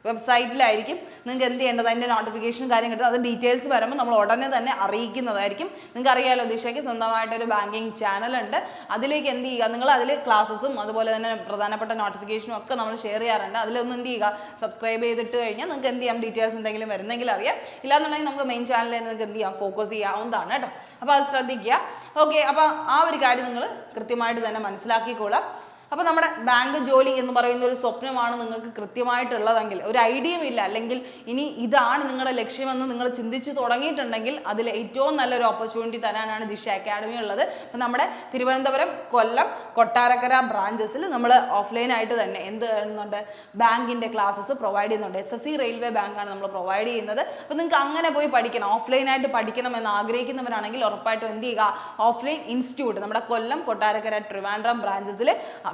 വെബ്സൈറ്റിലായിരിക്കും നിങ്ങൾക്ക് എന്ത് ചെയ്യേണ്ടത്, അതിൻ്റെ നോട്ടിഫിക്കേഷൻ കാര്യം കിട്ടും. അത് ഡീറ്റെയിൽസ് വരുമ്പോൾ നമ്മൾ ഉടനെ തന്നെ അറിയിക്കുന്നതായിരിക്കും. നിങ്ങൾക്ക് അറിയാമല്ലോ, ദിശയ്ക്ക് സ്വന്തമായിട്ടൊരു ബാങ്കിങ് ചാനലുണ്ട്. അതിലേക്ക് എന്ത് ചെയ്യുക, നിങ്ങൾ അതിൽ ക്ലാസ്സസും അതുപോലെ തന്നെ പ്രധാനപ്പെട്ട നോട്ടിഫിക്കേഷനും ഒക്കെ നമ്മൾ ഷെയർ ചെയ്യാറുണ്ട്. അതിലൊന്ന് എന്ത് ചെയ്യുക, സബ്സ്ക്രൈബ് ചെയ്തിട്ട് കഴിഞ്ഞാൽ നിങ്ങൾക്ക് എന്ത് ചെയ്യാം, ഡീറ്റെയിൽസ് എന്തെങ്കിലും വരുന്നെങ്കിൽ അറിയാം. ഇല്ലാന്നുണ്ടെങ്കിൽ നമുക്ക് മെയിൻ ചാനലിൽ നിങ്ങൾക്ക് എന്ത് ചെയ്യാം, ഫോക്കസ് ചെയ്യാവുന്നതാണ് കേട്ടോ. അപ്പോൾ അത് ശ്രദ്ധിക്കുക. ഓക്കെ, അപ്പോൾ ആ ഒരു കാര്യം നിങ്ങൾ കൃത്യമായിട്ട് തന്നെ മനസ്സിലാക്കിക്കോളാം. അപ്പോൾ നമ്മുടെ ബാങ്ക് ജോലി എന്ന് പറയുന്ന ഒരു സ്വപ്നമാണ് നിങ്ങൾക്ക് കൃത്യമായിട്ടുള്ളതെങ്കിൽ, ഒരു ഐഡിയയും ഇല്ല, അല്ലെങ്കിൽ ഇനി ഇതാണ് നിങ്ങളുടെ ലക്ഷ്യമെന്ന് നിങ്ങൾ ചിന്തിച്ച് തുടങ്ങിയിട്ടുണ്ടെങ്കിൽ അതിൽ ഏറ്റവും നല്ലൊരു ഓപ്പർച്യൂണിറ്റി തരാനാണ് ദിശ അക്കാഡമി ഉള്ളത്. അപ്പോൾ നമ്മുടെ തിരുവനന്തപുരം, കൊല്ലം, കൊട്ടാരക്കര ബ്രാഞ്ചസിൽ നമ്മൾ ഓഫ്ലൈനായിട്ട് തന്നെ എന്ത് ചെയ്യുന്നുണ്ട്, ബാങ്കിൻ്റെ ക്ലാസ്സസ് പ്രൊവൈഡ് ചെയ്യുന്നുണ്ട്. SSC റെയിൽവേ ബാങ്കാണ് നമ്മൾ പ്രൊവൈഡ് ചെയ്യുന്നത്. അപ്പോൾ നിങ്ങൾക്ക് അങ്ങനെ പോയി പഠിക്കണം, ഓഫ്ലൈനായിട്ട് പഠിക്കണം എന്ന് ആഗ്രഹിക്കുന്നവരാണെങ്കിൽ ഉറപ്പായിട്ടും എന്ത് ചെയ്യുക, ഓഫ്ലൈൻ ഇൻസ്റ്റിറ്റ്യൂട്ട് നമ്മുടെ കൊല്ലം, കൊട്ടാരക്കര, ട്രിവാൻഡ്രം ബ്രാഞ്ചസിൽ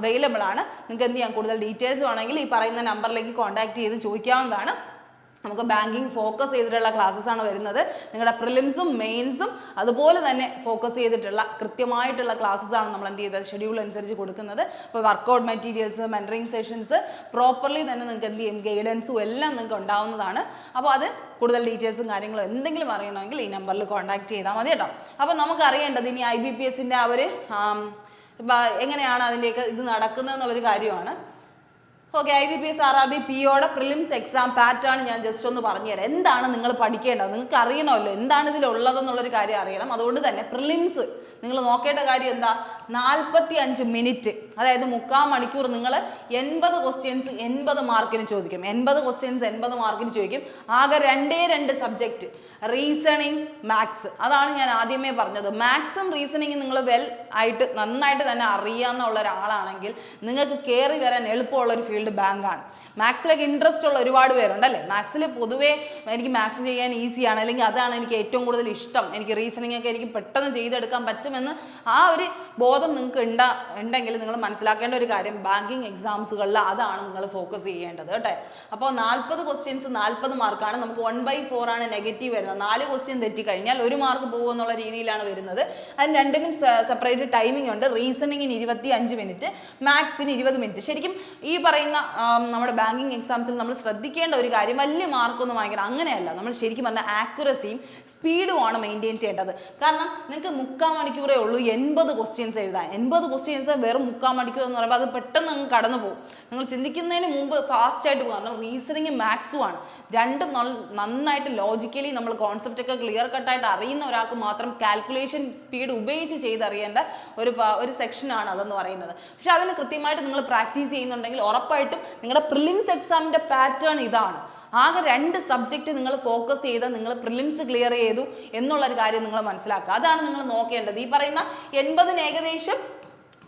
അവൈലബിൾ ആണ്. നിങ്ങൾക്ക് എന്ത് ചെയ്യാം, കൂടുതൽ ഡീറ്റെയിൽസ് വേണമെങ്കിൽ ഈ പറയുന്ന നമ്പറിലേക്ക് കോൺടാക്ട് ചെയ്ത് ചോദിക്കാവുന്നതാണ്. നമുക്ക് ബാങ്കിങ് ഫോക്കസ് ചെയ്തിട്ടുള്ള ക്ലാസ്സസ് ആണ് വരുന്നത്. നിങ്ങളുടെ പ്രിലിംസും മെയിൻസും അതുപോലെ തന്നെ ഫോക്കസ് ചെയ്തിട്ടുള്ള കൃത്യമായിട്ടുള്ള ക്ലാസ്സസ് ആണ് നമ്മൾ എന്ത് ചെയ്തത്, ഷെഡ്യൂൾ അനുസരിച്ച് കൊടുക്കുന്നത്. അപ്പോൾ workout materials, mentoring sessions properly തന്നെ നിങ്ങൾക്ക് എന്ത് ചെയ്യും, ഗൈഡൻസും എല്ലാം നിങ്ങൾക്ക് ഉണ്ടാവുന്നതാണ്. അപ്പോൾ അത് കൂടുതൽ ഡീറ്റെയിൽസും കാര്യങ്ങളും എന്തെങ്കിലും അറിയണമെങ്കിൽ ഈ നമ്പറിൽ കോൺടാക്ട് ചെയ്താൽ മതി കേട്ടോ. അപ്പോൾ നമുക്ക് അറിയേണ്ടത് ഇനി IBPSൻ്റെ ആ ഒരു എങ്ങനെയാണ് അതിൻ്റെയൊക്കെ ഇത് നടക്കുന്നതെന്നുള്ളൊരു കാര്യമാണ്. ഓക്കെ, IBPS RRB POയുടെ പ്രിലിംസ് എക്സാം പാറ്റേൺ ഞാൻ ജസ്റ്റ് ഒന്ന് പറഞ്ഞുതരാം. എന്താണ് നിങ്ങൾ പഠിക്കേണ്ടത്, നിങ്ങൾക്ക് അറിയണമല്ലോ എന്താണ് ഇതിലുള്ളതെന്നുള്ളൊരു കാര്യം അറിയണം. അതുകൊണ്ട് തന്നെ പ്രിലിംസ് നിങ്ങൾ നോക്കേണ്ട കാര്യം എന്താ, 45 മിനിറ്റ്, അതായത് 3/4 മണിക്കൂർ നിങ്ങൾ 80 ക്വസ്റ്റ്യൻസ് 80 മാർക്കിന് ചോദിക്കും. 80 ക്വസ്റ്റ്യൻസ് 80 മാർക്കിന് ചോദിക്കും. ആകെ 2 സബ്ജക്റ്റ്, റീസണിങ്, മാത്സ്. അതാണ് ഞാൻ ആദ്യമേ പറഞ്ഞത്. മാത്സും റീസണിങ്ങും നിങ്ങൾ നന്നായിട്ട് തന്നെ അറിയാവുന്ന ഒരാളാണെങ്കിൽ നിങ്ങൾക്ക് കയറി വരാൻ എളുപ്പമുള്ളൊരു ഫീൽഡ് ബാങ്കാണ്. മാത്സിലൊക്കെ ഇൻട്രസ്റ്റ് ഉള്ള ഒരുപാട് പേരുണ്ട് അല്ലേ. മാത്സിൽ പൊതുവേ എനിക്ക് മാത്സ് ചെയ്യാൻ ഈസിയാണ്, അല്ലെങ്കിൽ അതാണ് എനിക്ക് ഏറ്റവും കൂടുതൽ ഇഷ്ടം, എനിക്ക് റീസണിങ് ഒക്കെ എനിക്ക് പെട്ടെന്ന് ചെയ്തെടുക്കാൻ പറ്റുമെന്ന് ആ ഒരു ബോധം നിങ്ങൾക്ക് ഉണ്ടെങ്കിൽ നിങ്ങൾ മനസ്സിലാക്കേണ്ട ഒരു കാര്യം, ബാങ്കിങ് എക്സാംസുകളിൽ അതാണ് നിങ്ങൾ ഫോക്കസ് ചെയ്യേണ്ടത് കേട്ടോ. അപ്പോൾ 40 ക്വസ്റ്റ്യൻസ് 40 മാർക്കാണ്. നമുക്ക് 1/4 ആണ് നെഗറ്റീവ് വരുന്നത്. 4 ക്വസ്റ്റ്യൻ തെറ്റിക്കഴിഞ്ഞാൽ 1 മാർക്ക് പോകും എന്നുള്ള രീതിയിലാണ് വരുന്നത്. അതിന് രണ്ടിനും സെപ്പറേറ്റ് ടൈമിംഗ് ഉണ്ട്. റീസണിങ്ങിന് 25 മിനിറ്റ്, മാത്സിന് 20 മിനിറ്റ്. ശരിക്കും ഈ പറയുന്ന നമ്മുടെ ബാങ്കിങ് എക്സാംസിൽ നമ്മൾ ശ്രദ്ധിക്കേണ്ട ഒരു കാര്യം, വലിയ മാർക്കൊന്നും വാങ്ങിക്കണം അങ്ങനെയല്ല. നമ്മൾ ശരിക്കും പറഞ്ഞാൽ ആക്യുറസിയും സ്പീഡുമാണ് മെയിൻറ്റെയിൻ ചെയ്യേണ്ടത്. കാരണം നിങ്ങൾക്ക് 3/4 മണിക്കൂറേ ഉള്ളൂ 80 ക്വസ്റ്റ്യൻസ് എഴുതാൻ. 80 ക്വസ്റ്റ്യൻസ് വെറും 3/4 മണിക്കൂർ എന്ന് പറയുമ്പോൾ അത് പെട്ടെന്ന് അങ്ങ് കടന്നു പോകും. നിങ്ങൾ ചിന്തിക്കുന്നതിന് മുമ്പ് ഫാസ്റ്റ് ആയിട്ട് പോകും. കാരണം റീസണിങ് മാത്സും ആണ്, രണ്ടും നന്നായിട്ട് ലോജിക്കലി നമ്മൾ കോൺസെപ്റ്റ് ഒക്കെ ക്ലിയർ കട്ടായിട്ട് അറിയുന്ന ഒരാൾക്ക് മാത്രം കാൽക്കുലേഷൻ സ്പീഡ് ഉപയോഗിച്ച് ചെയ്തറിയേണ്ട ഒരു സെക്ഷനാണ് അതെന്ന് പറയുന്നത്. പക്ഷെ അതിന് കൃത്യമായിട്ട് നിങ്ങൾ പ്രാക്ടീസ് ചെയ്യുന്നുണ്ടെങ്കിൽ ഉറപ്പായിട്ടും നിങ്ങളുടെ പ്രിലിംസ് എക്സാമിൻ്റെ പാറ്റേൺ ഇതാണ്. ആകെ 2 സബ്ജക്റ്റ് നിങ്ങൾ ഫോക്കസ് ചെയ്ത് നിങ്ങൾ പ്രിലിംസ് ക്ലിയർ ചെയ്തു എന്നുള്ളൊരു കാര്യം നിങ്ങൾ മനസ്സിലാക്കുക. അതാണ് നിങ്ങൾ നോക്കേണ്ടത്. ഈ പറയുന്ന 80-ന് ഏകദേശം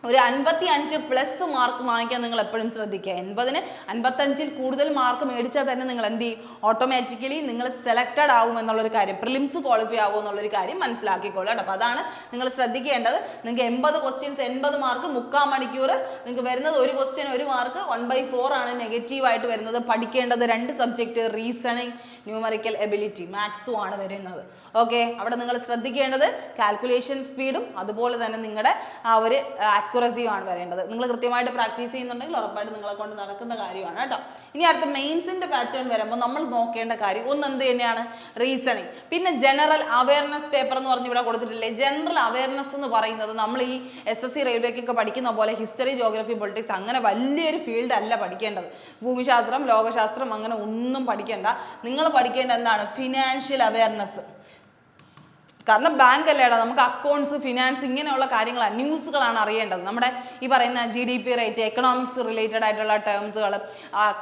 ഒരു 55+ മാർക്ക് വാങ്ങിക്കാൻ നിങ്ങൾ എപ്പോഴും ശ്രദ്ധിക്കുക. 80-ന് 55-ൽ കൂടുതൽ മാർക്ക് മേടിച്ചാൽ തന്നെ നിങ്ങൾ എന്ത് ചെയ്യും, ഓട്ടോമാറ്റിക്കലി നിങ്ങൾ സെലക്റ്റഡ് ആവും എന്നുള്ളൊരു കാര്യം, പ്രിലിംസ് ക്വാളിഫൈ ആവും എന്നുള്ളൊരു കാര്യം മനസ്സിലാക്കിക്കോളൂ കേട്ടോ. അപ്പോൾ അതാണ് നിങ്ങൾ ശ്രദ്ധിക്കേണ്ടത്. നിങ്ങൾക്ക് 80 ക്വസ്റ്റ്യൻസ് 80 മാർക്ക് 3/4 മണിക്കൂർ നിങ്ങൾക്ക് വരുന്നത്, ഒരു ക്വസ്റ്റ്യൻ 1 മാർക്ക് 1/4 ആണ് നെഗറ്റീവായിട്ട് വരുന്നത്. പഠിക്കേണ്ടത് 2 സബ്ജക്റ്റ്, റീസണിങ്, ന്യൂമറിക്കൽ എബിലിറ്റി, മാത്സും ആണ് വരുന്നത്. ഓക്കെ, അവിടെ നിങ്ങൾ ശ്രദ്ധിക്കേണ്ടത് കാൽക്കുലേഷൻ സ്പീഡും അതുപോലെ തന്നെ നിങ്ങളുടെ ആ ഒരു ആക്യുറസിയും ആണ് വരേണ്ടത്. നിങ്ങൾ കൃത്യമായിട്ട് പ്രാക്ടീസ് ചെയ്യുന്നുണ്ടെങ്കിൽ ഉറപ്പായിട്ട് നിങ്ങളെ കൊണ്ട് നടക്കുന്ന കാര്യമാണ് കേട്ടോ. ഇനി അടുത്ത മെയിൻസിന്റെ പാറ്റേൺ വരുമ്പോൾ നമ്മൾ നോക്കേണ്ട കാര്യം ഒന്ന് എന്ത് തന്നെയാണ്, റീസണിങ്. പിന്നെ ജനറൽ അവയർനെസ് പേപ്പർ എന്ന് പറഞ്ഞ് ഇവിടെ കൊടുത്തിട്ടില്ലേ. ജനറൽ അവയർനെസ് എന്ന് പറയുന്നത് നമ്മൾ ഈ SSC റെയിൽവേക്കൊക്കെ പഠിക്കുന്ന പോലെ ഹിസ്റ്ററി, ജോഗ്രഫി, പൊളിറ്റിക്സ് അങ്ങനെ വലിയൊരു ഫീൽഡ് അല്ല പഠിക്കേണ്ടത്. ഭൂമിശാസ്ത്രം, ലോകശാസ്ത്രം അങ്ങനെ ഒന്നും പഠിക്കേണ്ട. നിങ്ങൾ പഠിക്കേണ്ട എന്താണ്, ഫിനാൻഷ്യൽ അവയർനെസ്. കാരണം ബാങ്ക് അല്ലേടാ, നമുക്ക് അക്കൗണ്ട്സ്, ഫിനാൻസ് ഇങ്ങനെയുള്ള കാര്യങ്ങളാണ്, ന്യൂസുകളാണ് അറിയേണ്ടത്. നമ്മുടെ ഈ പറയുന്ന GDP റേറ്റ്, എക്കണോമിക്സ് റിലേറ്റഡ് ആയിട്ടുള്ള ടേംസുകൾ,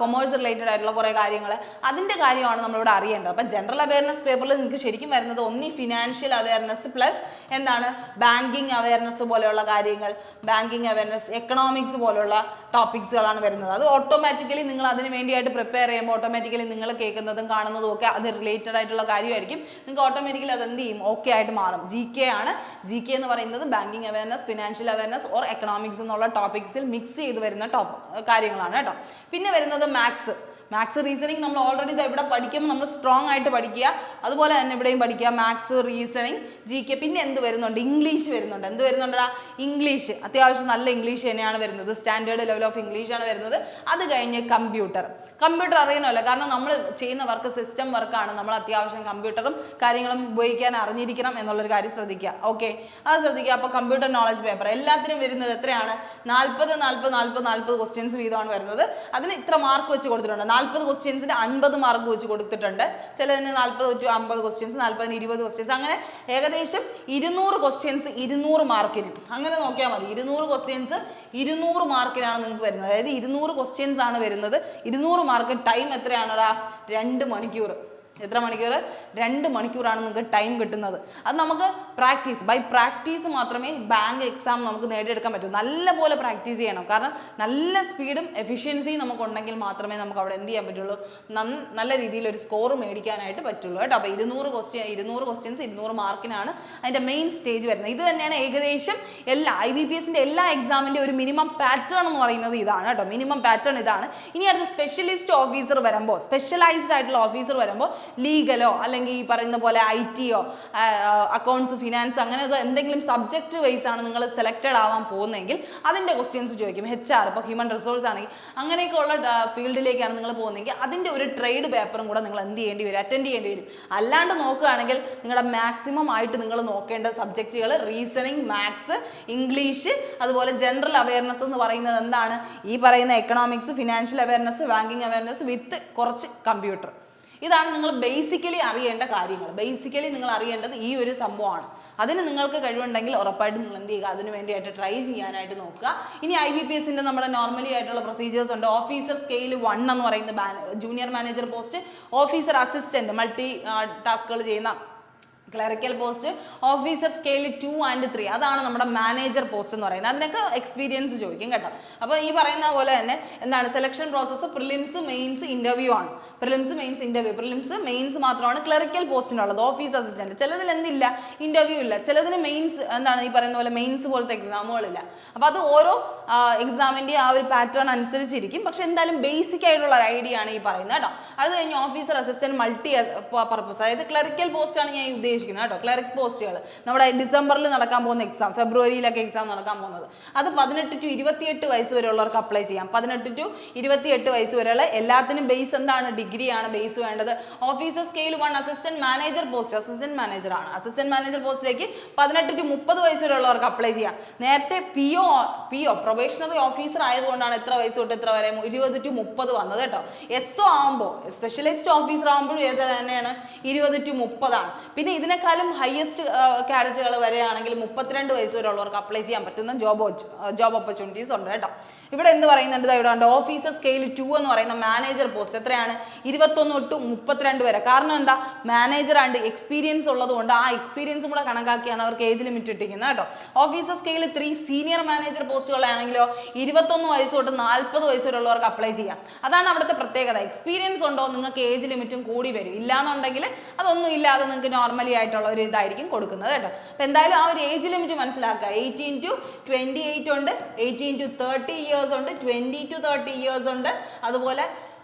കൊമേഴ്സ് റിലേറ്റഡ് ആയിട്ടുള്ള കുറേ കാര്യങ്ങൾ, അതിൻ്റെ കാര്യമാണ് നമ്മളിവിടെ അറിയേണ്ടത്. അപ്പം ജനറൽ അവയർനെസ് പേപ്പറിൽ നിങ്ങൾക്ക് ശരിക്കും വരുന്നത് ഒന്നീ ഫിനാൻഷ്യൽ അവയർനെസ് പ്ലസ് എന്താണ്, ബാങ്കിങ് അവയർനെസ് പോലെയുള്ള കാര്യങ്ങൾ, ബാങ്കിങ് അവയർനെസ്, എക്കണോമിക്സ് പോലുള്ള ടോപ്പിക്സുകളാണ് വരുന്നത്. അത് ഓട്ടോമാറ്റിക്കലി നിങ്ങൾ അതിന് വേണ്ടിയായിട്ട് പ്രിപ്പയർ ചെയ്യുമ്പോൾ ഓട്ടോമാറ്റിക്കലി നിങ്ങൾ കേൾക്കുന്നതും കാണുന്നതും ഒക്കെ അത് റിലേറ്റഡ് ആയിട്ടുള്ള കാര്യമായിരിക്കും. നിങ്ങൾക്ക് ഓട്ടോമാറ്റിക്കലി അത് എന്ത് ചെയ്യും, ഓക്കെ ആയിട്ട് മാറും. GK ആണ്. GK എന്ന് പറയുന്നത് banking awareness, financial awareness or economics എന്നുള്ള ടോപ്പിക്സിൽ മിക്സ് ചെയ്ത് വരുന്ന കാര്യങ്ങളാണ് കേട്ടോ. പിന്നെ വരുന്നത് മാത്സ്. റീസണിങ് നമ്മൾ ഓൾറെഡി ഇത് ഇവിടെ പഠിക്കുമ്പോൾ നമ്മൾ സ്ട്രോങ് ആയിട്ട് പഠിക്കുക. അതുപോലെ തന്നെ ഇവിടെയും പഠിക്കുക. Maths, reasoning, GK. പിന്നെ എന്ത് വരുന്നുണ്ട്, ഇംഗ്ലീഷ് വരുന്നുണ്ട്. എന്ത് വരുന്നുണ്ടാ, ഇംഗ്ലീഷ്. അത്യാവശ്യം നല്ല ഇംഗ്ലീഷ് തന്നെയാണ് വരുന്നത്. സ്റ്റാൻഡേർഡ് ലെവൽ ഓഫ് ഇംഗ്ലീഷ് ആണ് വരുന്നത്. അത് കഴിഞ്ഞ് കമ്പ്യൂട്ടർ അറിയണമല്ലോ. കാരണം നമ്മൾ ചെയ്യുന്ന വർക്ക് സിസ്റ്റം വർക്കാണ്. നമ്മൾ അത്യാവശ്യം കമ്പ്യൂട്ടറും കാര്യങ്ങളും ഉപയോഗിക്കാൻ അറിഞ്ഞിരിക്കണം എന്നുള്ളൊരു കാര്യം ശ്രദ്ധിക്കുക. ഓക്കെ, അത് ശ്രദ്ധിക്കുക. അപ്പോൾ കമ്പ്യൂട്ടർ നോളജ് പേപ്പർ എല്ലാത്തിനും വരുന്നത് എത്രയാണ്, 40 ക്വസ്റ്റ്യൻസ് വീതമാണ് വരുന്നത്. അതിന് ഇത്ര മാർക്ക് വെച്ച് കൊടുത്തിട്ടുണ്ട്. 40 ക്വസ്റ്റ്യൻസിന് 50 മാർക്ക് വെച്ച് കൊടുത്തിട്ടുണ്ട്. ചിലതിന് 40 to 50 ക്വസ്റ്റ്യൻസ്, 40-ന് 20 ക്വസ്റ്റ്യൻസ്, അങ്ങനെ ഏകദേശം 200 ക്വസ്റ്റ്യൻസ് 200 മാർക്കിന്. അങ്ങനെ നോക്കിയാൽ മതി. 200 ക്വസ്റ്റ്യൻസ് 200 മാർക്കിനാണ് നിങ്ങൾക്ക് വരുന്നത്. അതായത് 200 ക്വസ്റ്റ്യൻസ് ആണ് വരുന്നത്. 200 മാർക്ക്. ടൈം എത്രയാണടാ, 2 മണിക്കൂർ. എത്ര മണിക്കൂർ, 2 മണിക്കൂറാണ് നിങ്ങൾക്ക് ടൈം കിട്ടുന്നത്. അത് നമുക്ക് ബൈ പ്രാക്ടീസ് മാത്രമേ ബാങ്ക് എക്സാം നമുക്ക് നേടിയെടുക്കാൻ പറ്റൂ. നല്ലപോലെ പ്രാക്ടീസ് ചെയ്യണം. കാരണം നല്ല സ്പീഡും എഫിഷ്യൻസിയും നമുക്കുണ്ടെങ്കിൽ മാത്രമേ നമുക്ക് അവിടെ എന്ത് ചെയ്യാൻ പറ്റുള്ളൂ, നല്ല രീതിയിൽ ഒരു സ്കോർ മേടിക്കാനായിട്ട് പറ്റുള്ളൂ കേട്ടോ. അപ്പോൾ 200 ക്വസ്റ്റ്യൻസ് 200 മാർക്കിനാണ് അതിൻ്റെ മെയിൻ സ്റ്റേജ് വരുന്നത്. ഇത് തന്നെയാണ് ഏകദേശം എല്ലാ IBPSന്റെ എല്ലാ എക്സാമിൻ്റെ ഒരു മിനിമം പാറ്റേൺ എന്ന് പറയുന്നത് ഇതാണ് കേട്ടോ. മിനിമം പാറ്റേൺ ഇതാണ്. ഇനി അടുത്ത സ്പെഷ്യലിസ്റ്റ് ഓഫീസർ വരുമ്പോൾ, സ്പെഷ്യലൈസ്ഡ് ആയിട്ടുള്ള ഓഫീസർ വരുമ്പോൾ ലീഗലോ അല്ലെങ്കിൽ ഈ പറയുന്ന പോലെ ITയോ അക്കൗണ്ട്സ്, ഫിനാൻസ് അങ്ങനെ എന്തെങ്കിലും സബ്ജക്റ്റ് വൈസ് ആണ് നിങ്ങൾ സെലക്റ്റഡ് ആവാൻ പോകുന്നതെങ്കിൽ അതിൻ്റെ ക്വസ്റ്റ്യൻസ് ചോദിക്കും. HR, ഇപ്പോൾ ഹ്യൂമൻ റിസോഴ്സ് ആണെങ്കിൽ അങ്ങനെയൊക്കെ ഉള്ള ഫീൽഡിലേക്കാണ് നിങ്ങൾ പോകുന്നതെങ്കിൽ അതിൻ്റെ ഒരു ട്രേഡ് പേപ്പറും കൂടെ നിങ്ങൾ എന്ത് ചെയ്യേണ്ടി വരും, അറ്റൻഡ് ചെയ്യേണ്ടി വരും. അല്ലാണ്ട് നോക്കുകയാണെങ്കിൽ നിങ്ങളുടെ മാക്സിമം ആയിട്ട് നിങ്ങൾ നോക്കേണ്ട സബ്ജക്റ്റുകൾ റീസണിങ്, മാത്സ്, ഇംഗ്ലീഷ്, അതുപോലെ ജനറൽ അവയർനെസ് എന്ന് പറയുന്നത് എന്താണ്, ഈ പറയുന്ന economics, financial awareness, banking awareness with കുറച്ച് കമ്പ്യൂട്ടർ. ഇതാണ് നിങ്ങൾ ബേസിക്കലി അറിയേണ്ട കാര്യങ്ങൾ. ബേസിക്കലി നിങ്ങൾ അറിയേണ്ടത് ഈ ഒരു സംഭവമാണ്. അതിന് നിങ്ങൾക്ക് കഴിവുണ്ടെങ്കിൽ ഉറപ്പായിട്ടും നിങ്ങൾ എന്ത് ചെയ്യുക, അതിന് വേണ്ടിയിട്ട് ട്രൈ ചെയ്യാനായിട്ട് നോക്കുക. ഇനി IBPSന്റെ നമ്മുടെ നോർമലി ആയിട്ടുള്ള പ്രൊസീജിയേഴ്സ് ഉണ്ട്. ഓഫീസർ സ്കെയിൽ 1 എന്ന് പറയുന്ന junior manager post, officer assistant multi ടാസ്കുകൾ ചെയ്യുന്ന clerical post, officer scale 2 and 3 അതാണ് നമ്മുടെ മാനേജർ പോസ്റ്റ് എന്ന് പറയുന്നത്. അതിനൊക്കെ എക്സ്പീരിയൻസ് ചോദിക്കും കേട്ടോ. അപ്പോൾ ഈ പറയുന്ന പോലെ തന്നെ എന്താണ് selection process, prelims, mains, interview ആണ്. Prelims, mains, interview. Prelims, mains മാത്രമാണ് ക്ലറിക്കൽ പോസ്റ്റിനുള്ളത്. ഓഫീസ് അസിസ്റ്റന്റ് ചിലതിൽ എന്തില്ല, ഇന്റർവ്യൂ ഇല്ല. ചിലതിന് മെയിൻസ് എന്താണ് ഈ പറയുന്ന പോലെ മെയിൻസ് പോലത്തെ എക്സാമുകളില്ല. അപ്പോൾ അത് ഓരോ എക്സാമിൻ്റെ ആ ഒരു പാറ്റേൺ അനുസരിച്ചിരിക്കും. പക്ഷെ എന്തായാലും ബേസിക് ആയിട്ടുള്ള ഒരു ഐഡിയ ആണ് ഈ പറയുന്നത് കേട്ടോ. അത് കഴിഞ്ഞ് ഓഫീസർ അസിസ്റ്റന്റ് മൾട്ടി പർപ്പസ്, അതായത് ക്ലറിക്കൽ പോസ്റ്റാണ് ഞാൻ ഉദ്ദേശിച്ചത്. ഉദ്ദേശിക്കുന്നത് കേട്ടോ. ക്ലറിക് പോസ്റ്റുകൾ നമ്മുടെ ഡിസംബറിൽ നടക്കാൻ പോകുന്ന എക്സാം, ഫെബ്രുവരിയിലൊക്കെ എക്സാം നടക്കാൻ പോകുന്നത്, അത് 18 to 28 വയസ്സ് വരെയുള്ളവർക്ക് അപ്ലൈ ചെയ്യാം. 18 to 28 വയസ്സ് വരെയുള്ള എല്ലാത്തിനും ബേസ് എന്താണ്? ഡിഗ്രിയാണ് ബേസ് വേണ്ടത്. Officer scale 1 assistant manager post, assistant manager ആണ്. അസിസ്റ്റന്റ് മാനേജർ പോസ്റ്റിലേക്ക് 18 to 30 വയസ്സ് വരെയുള്ളവർക്ക് അപ്ലൈ ചെയ്യാം. നേരത്തെ PO പ്രൊബേഷണറി ഓഫീസർ ആയതുകൊണ്ടാണ് എത്ര വയസ്സ് തൊട്ട് എത്ര വരെ 20 to 30 വന്നത് കേട്ടോ. SO ആകുമ്പോൾ സ്പെഷ്യലിസ്റ്റ് ഓഫീസർ ആകുമ്പോഴും ഏത് തന്നെയാണ് 20 to 30 ആണ്. പിന്നെ ഇതിനേക്കാളും ഹയസ്റ്റ് കാഡറ്റുകൾ വരെയാണെങ്കിൽ 32 വയസ്സ് വരെ ഉള്ളവർക്ക് അപ്ലൈ ചെയ്യാൻ പറ്റുന്ന ജോബ് ഓപ്പർച്യൂണിറ്റീസ് ഉണ്ട് കേട്ടോ. ഇവിടെ എന്ത് പറയുന്നുണ്ട്? ഇവിടെ ഉണ്ട് ഓഫീസർ സ്കെയിൽ 2 എന്ന് പറയുന്ന മാനേജർ പോസ്റ്റ് എത്രയാണ്? 21 തൊട്ട് 32 വരെ. കാരണം എന്താ? മാനേജർ ആൻഡ് എക്സ്പീരിയൻസ് ഉള്ളത് കൊണ്ട് ആ എക്സ്പീരിയൻസും കൂടെ കണക്കാക്കിയാണ് അവർക്ക് ഏജ് ലിമിറ്റ് ഇട്ടിരിക്കുന്നത് കേട്ടോ. ഓഫീസർ സ്കെയിൽ 3 സീനിയർ മാനേജർ പോസ്റ്റുകളാണെങ്കിലോ 21 വയസ്സ് തൊട്ട് 40 വയസ്സ് വരെ ഉള്ളവർക്ക് അപ്ലൈ ചെയ്യാം. അതാണ് അവിടുത്തെ പ്രത്യേകത. എക്സ്പീരിയൻസ് ഉണ്ടോ നിങ്ങൾക്ക് ഏജ് ലിമിറ്റും കൂടി വരും. ഇല്ലാന്നുണ്ടെങ്കിൽ അതൊന്നും ഇല്ലാതെ നിങ്ങൾക്ക് നോർമലി ആയിട്ടുള്ള ഒരു ഇതായിരിക്കും കൊടുക്കുന്നത് കേട്ടോ. അപ്പം എന്തായാലും ആ ഒരു ഏജ് ലിമിറ്റ് മനസ്സിലാക്കുക. 18 to 28 ഉണ്ട്, 18 to 30 ഇയേഴ്സ് ഉണ്ട്, 20 to 30 ഇയേഴ്സ് ഉണ്ട്, അതുപോലെ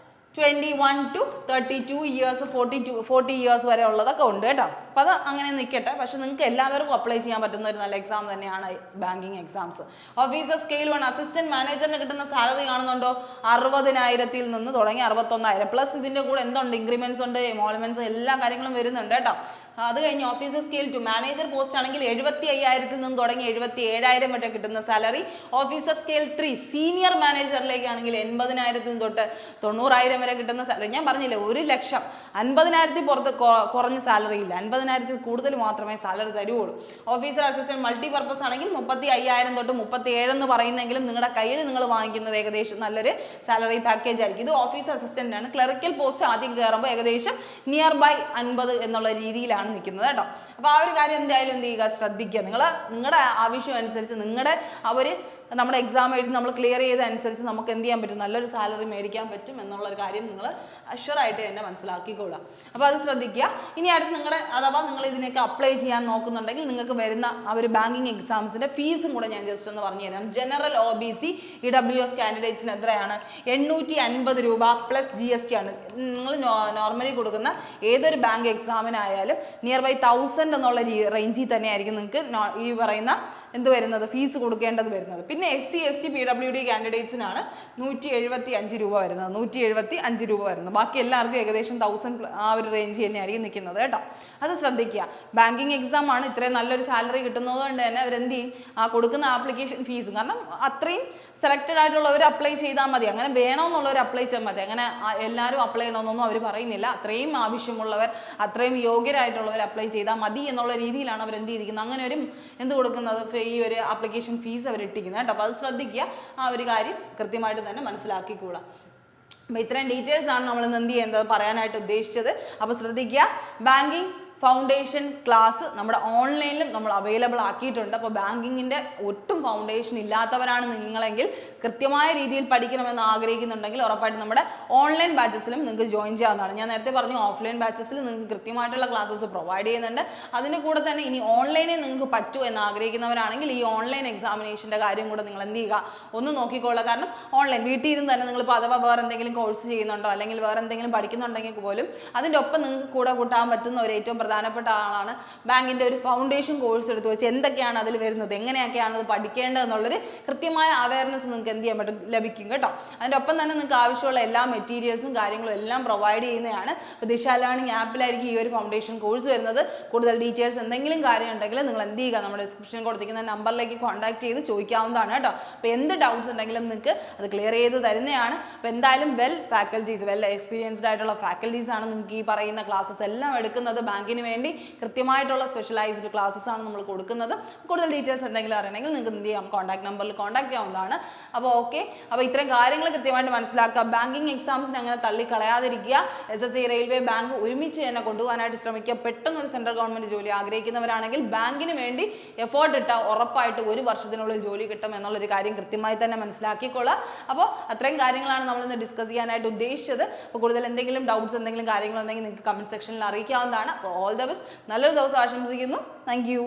21 to 32 ഇയേഴ്സ്, 40 ഇയേഴ്സ് വരെ ഉള്ളതൊക്കെ ഉണ്ട് കേട്ടോ. അപ്പം അത് അങ്ങനെ നിൽക്കട്ടെ. പക്ഷെ നിങ്ങൾക്ക് എല്ലാവർക്കും അപ്ലൈ ചെയ്യാൻ പറ്റുന്ന ഒരു നല്ല എക്സാം തന്നെയാണ് banking exams. Officer scale 1 assistant മാനേജറിന് കിട്ടുന്ന സാലറി കാണുന്നുണ്ടോ? 60,000 നിന്ന് തുടങ്ങി 61,000 പ്ലസ് ഇതിൻ്റെ കൂടെ എന്തുണ്ട്? ഇൻക്രിമെന്റ്സ് ഉണ്ട്, എമോൾമെന്റ്സ്, എല്ലാ കാര്യങ്ങളും വരുന്നുണ്ട് കേട്ടോ. അത് കഴിഞ്ഞ് ഓഫീസർ സ്കെയിൽ 2 മാനേജർ പോസ്റ്റ് ആണെങ്കിൽ 75,000 നിന്ന് തുടങ്ങി 77,000 വരെ കിട്ടുന്ന സാലറി. ഓഫീസർ സ്കെയിൽ 3 സീനിയർ മാനേജറിലേക്കാണെങ്കിൽ 80,000 തൊട്ട് 90,000 വരെ കിട്ടുന്ന സാലറി. ഞാൻ പറഞ്ഞില്ലേ 1,00,000 50,000 പുറത്ത് കുറഞ്ഞ സാലറി ഇല്ല, 50,000 കൂടുതൽ മാത്രമേ സാലറി തരുള്ളൂ. ഓഫീസർ അസിസ്റ്റന്റ് മൾട്ടിപർപ്പസ് ആണെങ്കിൽ 35,000 തൊട്ട് 37 എന്ന് പറയുന്നെങ്കിലും നിങ്ങളുടെ കയ്യിൽ നിങ്ങൾ വാങ്ങിക്കുന്നത് ഏകദേശം നല്ലൊരു സാലറി പാക്കേജ് ആയിരിക്കും. ഇത് ഓഫീസർ അസിസ്റ്റന്റ് ആണ്. ക്ലറിക്കൽ പോസ്റ്റ് ആദ്യം കയറുമ്പോൾ ഏകദേശം നിയർ ബൈ 50 എന്നുള്ള രീതിയിലാണ് നിൽക്കുന്നത് കേട്ടോ. അപ്പോൾ ആ ഒരു കാര്യം എന്തായാലും എന്ത് ചെയ്യുക? ശ്രദ്ധിക്കുക. നിങ്ങളുടെ ആവശ്യം അനുസരിച്ച് നിങ്ങളുടെ നമ്മുടെ എക്സാം എഴുതി നമ്മൾ ക്ലിയർ ചെയ്തതനുസരിച്ച് നമുക്ക് എന്ത് ചെയ്യാൻ പറ്റും? നല്ലൊരു സാലറി മേടിക്കാൻ പറ്റും എന്നുള്ളൊരു കാര്യം നിങ്ങൾ അഷ്വറായിട്ട് തന്നെ മനസ്സിലാക്കിക്കൊള്ളുക. അപ്പോൾ അത് ശ്രദ്ധിക്കുക. ഇനി അടുത്ത് അഥവാ നിങ്ങൾ ഇതിനൊക്കെ അപ്ലൈ ചെയ്യാൻ നോക്കുന്നുണ്ടെങ്കിൽ നിങ്ങൾക്ക് വരുന്ന ആ ഒരു ബാങ്കിങ് എക്സാംസിൻ്റെ ഫീസും കൂടെ ഞാൻ ജസ്റ്റ് ഒന്ന് പറഞ്ഞു തരാം. ജനറൽ OBC EWS കാൻഡിഡേറ്റ്സിന് എത്രയാണ്? 850 രൂപ പ്ലസ് GST ആണ്. നിങ്ങൾ നോർമലി കൊടുക്കുന്ന ഏതൊരു ബാങ്ക് എക്സാമിനായാലും നിയർ ബൈ 1000 എന്നുള്ള റേഞ്ചിൽ തന്നെയായിരിക്കും നിങ്ങൾക്ക് ഈ പറയുന്ന എന്ത് വരുന്നത്? ഫീസ് കൊടുക്കേണ്ടത് വരുന്നത്. പിന്നെ SC ST PWD കാൻഡിഡേറ്റ്സിനാണ് 175 രൂപ വരുന്നത്, 175 രൂപ വരുന്നത്. ബാക്കി എല്ലാവർക്കും ഏകദേശം 1000 ആ ഒരു റേഞ്ച് തന്നെയായിരിക്കും നിൽക്കുന്നത് കേട്ടോ. അത് ശ്രദ്ധിക്കുക. ബാങ്കിങ് എക്സാം ആണ്, ഇത്രയും നല്ലൊരു സാലറി കിട്ടുന്നത് കൊണ്ട് തന്നെ അവരെന്ത് ചെയ്യും? ആ കൊടുക്കുന്ന ആപ്ലിക്കേഷൻ ഫീസും, കാരണം അത്രയും സെലക്റ്റഡ് ആയിട്ടുള്ളവർ അപ്ലൈ ചെയ്താൽ മതി, അങ്ങനെ വേണമെന്നുള്ളവർ അപ്ലൈ ചെയ്താൽ മതി, അങ്ങനെ എല്ലാവരും അപ്ലൈ ചെയ്യണമെന്നൊന്നും അവർ പറയുന്നില്ല. അത്രയും ആവശ്യമുള്ളവർ, അത്രയും യോഗ്യരായിട്ടുള്ളവർ അപ്ലൈ ചെയ്താൽ മതി എന്നുള്ള രീതിയിലാണ് അവർ എന്ത് ചെയ്തിരിക്കുന്നത്, അങ്ങനെ ഒരു എന്ത് കൊടുക്കുന്നത്? ഈ ഒരു ആപ്ലിക്കേഷൻ ഫീസ് അവർ ഇട്ടിരിക്കുന്നത് കേട്ടോ. അപ്പോൾ അത് ശ്രദ്ധിക്കുക. ആ ഒരു കാര്യം കൃത്യമായിട്ട് തന്നെ മനസ്സിലാക്കിക്കൊള്ളാം. അപ്പോൾ ഇത്രയും ഡീറ്റെയിൽസ് ആണ് നമ്മൾ ഇന്ന് എന്ത് ചെയ്യുന്നത് പറയാനായിട്ട് ഉദ്ദേശിച്ചത്. അപ്പോൾ ശ്രദ്ധിക്കുക. ബാങ്കിങ് ഫൗണ്ടേഷൻ ക്ലാസ് നമ്മുടെ ഓൺലൈനിലും നമ്മൾ അവൈലബിൾ ആക്കിയിട്ടുണ്ട്. അപ്പോൾ ബാങ്കിങ്ങിൻ്റെ ഒട്ടും ഫൗണ്ടേഷൻ ഇല്ലാത്തവരാണ് നിങ്ങളെങ്കിൽ, കൃത്യമായ രീതിയിൽ പഠിക്കണമെന്ന് ആഗ്രഹിക്കുന്നുണ്ടെങ്കിൽ ഉറപ്പായിട്ടും നമ്മുടെ ഓൺലൈൻ ബാച്ചസിലും നിങ്ങൾക്ക് ജോയിൻ ചെയ്യാവുന്നതാണ്. ഞാൻ നേരത്തെ പറഞ്ഞു ഓഫ്ലൈൻ ബാച്ചസിൽ നിങ്ങൾക്ക് കൃത്യമായിട്ടുള്ള ക്ലാസ്സസ് പ്രൊവൈഡ് ചെയ്യുന്നുണ്ട്. അതിന് കൂടെ തന്നെ ഇനി ഓൺലൈനിൽ നിങ്ങൾക്ക് പറ്റുമോ എന്ന് ആഗ്രഹിക്കുന്നവരാണെങ്കിൽ ഈ ഓൺലൈൻ എക്സാമിനേഷൻ്റെ കാര്യം കൂടെ നിങ്ങൾ എന്ത് ചെയ്യുക? ഒന്ന് നോക്കിക്കൊള്ളുക. കാരണം ഓൺലൈൻ വീട്ടിൽ ഇരുന്ന് തന്നെ നിങ്ങളിപ്പോൾ അഥവാ വേറെ എന്തെങ്കിലും കോഴ്സ് ചെയ്യുന്നുണ്ടോ അല്ലെങ്കിൽ വേറെ എന്തെങ്കിലും പഠിക്കുന്നുണ്ടെങ്കിൽ പോലും അതിൻ്റെ ഒപ്പം നിങ്ങൾക്ക് കൂടെ കൂട്ടാൻ പറ്റുന്ന ഒരു ഏറ്റവും പ്രധാനപ്പെട്ട ആളാണ് ബാങ്കിൻ്റെ ഒരു ഫൗണ്ടേഷൻ കോഴ്സ് എടുത്ത് വെച്ച് എന്തൊക്കെയാണ് അതിൽ വരുന്നത്, എങ്ങനെയൊക്കെയാണ് അത് പഠിക്കേണ്ടത് എന്നുള്ളൊരു കൃത്യമായ അവയർനെസ് നിങ്ങൾക്ക് എന്ത് ചെയ്യാൻ പറ്റും? ലഭിക്കും കേട്ടോ. അതിൻ്റെ ഒപ്പം തന്നെ നിങ്ങൾക്ക് ആവശ്യമുള്ള എല്ലാ മെറ്റീരിയൽസും കാര്യങ്ങളും എല്ലാം പ്രൊവൈഡ് ചെയ്യുന്നതാണ്. അപ്പോൾ ദിശ ലേണിംഗ് ആപ്പിലായിരിക്കും ഈ ഒരു ഫൗണ്ടേഷൻ കോഴ്സ് വരുന്നത്. കൂടുതൽ ഡീറ്റെയിൽസ് എന്തെങ്കിലും കാര്യം ഉണ്ടെങ്കിൽ നിങ്ങൾ എന്ത് ചെയ്യുക? നമ്മുടെ ഡിസ്ക്രിപ്ഷനിൽ കൊടുത്തിരിക്കുന്ന നമ്പറിലേക്ക് കോൺടാക്ട് ചെയ്ത് ചോദിക്കാവുന്നതാണ് കേട്ടോ. അപ്പോൾ എന്ത് ഡൗട്ട്സ് ഉണ്ടെങ്കിലും നിങ്ങൾക്ക് അത് ക്ലിയർ ചെയ്ത് തരുന്നതാണ്. അപ്പോൾ എന്തായാലും വെൽ എക്സ്പീരിയൻസ്ഡ് ആയിട്ടുള്ള ഫാക്കൽറ്റീസ് ആണ് നിങ്ങൾക്ക് ഈ പറയുന്ന ക്ലാസ്സസ് എല്ലാം എടുക്കുന്നത്. ബാങ്കിന് വേണ്ടി കൃത്യമായിട്ടുള്ള സ്പെഷ്യലൈസ്ഡ് ക്ലാസ്സസ് ആണ് നമ്മൾ കൊടുക്കുന്നത്. കൂടുതൽ ഡീറ്റെയിൽസ് എന്തെങ്കിലും അറിയണമെങ്കിൽ നിങ്ങൾക്ക് എന്ത് ചെയ്യാം? കോൺടാക്ട് നമ്പറിൽ കോൺടാക്ട് ചെയ്യാവുന്നതാണ്. അപ്പോൾ ഓക്കെ. അപ്പോൾ ഇത്രയും കാര്യങ്ങൾ കൃത്യമായിട്ട് മനസ്സിലാക്കുക. ബാങ്കിങ് എക്സാംസിന് അങ്ങനെ തള്ളിക്കളയാതിരിക്കുക. SSC, റെയിൽവേ, ബാങ്ക് ഒരുമിച്ച് തന്നെ കൊണ്ടുപോകാനായിട്ട് ശ്രമിക്കുക. പെട്ടെന്നൊരു സെൻട്രൽ ഗവൺമെൻറ് ജോലി ആഗ്രഹിക്കുന്നവരാണെങ്കിൽ ബാങ്കിന് വേണ്ടി എഫേർട്ട് ഇട്ടാൽ ഉറപ്പായിട്ട് 1 വർഷത്തിനുള്ളിൽ ജോലി കിട്ടും എന്നുള്ളൊരു കാര്യം കൃത്യമായി തന്നെ മനസ്സിലാക്കിക്കൊള്ളുക. അപ്പോൾ അത്രയും കാര്യങ്ങളാണ് നമ്മളിന്ന് ഡിസ്കസ് ചെയ്യാനായിട്ട് ഉദ്ദേശിച്ചത്. അപ്പോൾ കൂടുതൽ എന്തെങ്കിലും ഡൗട്ട്സ് എന്തെങ്കിലും കാര്യങ്ങളുണ്ടെങ്കിൽ നിങ്ങൾക്ക് കമൻറ്റ് സെക്ഷനിൽ അറിയിക്കാവുന്നതാണ്. അപ്പോൾ ഓൾ ദ ബെസ്റ്റ്. നല്ലൊരു ദിവസം ആശംസിക്കുന്നു. Thank you.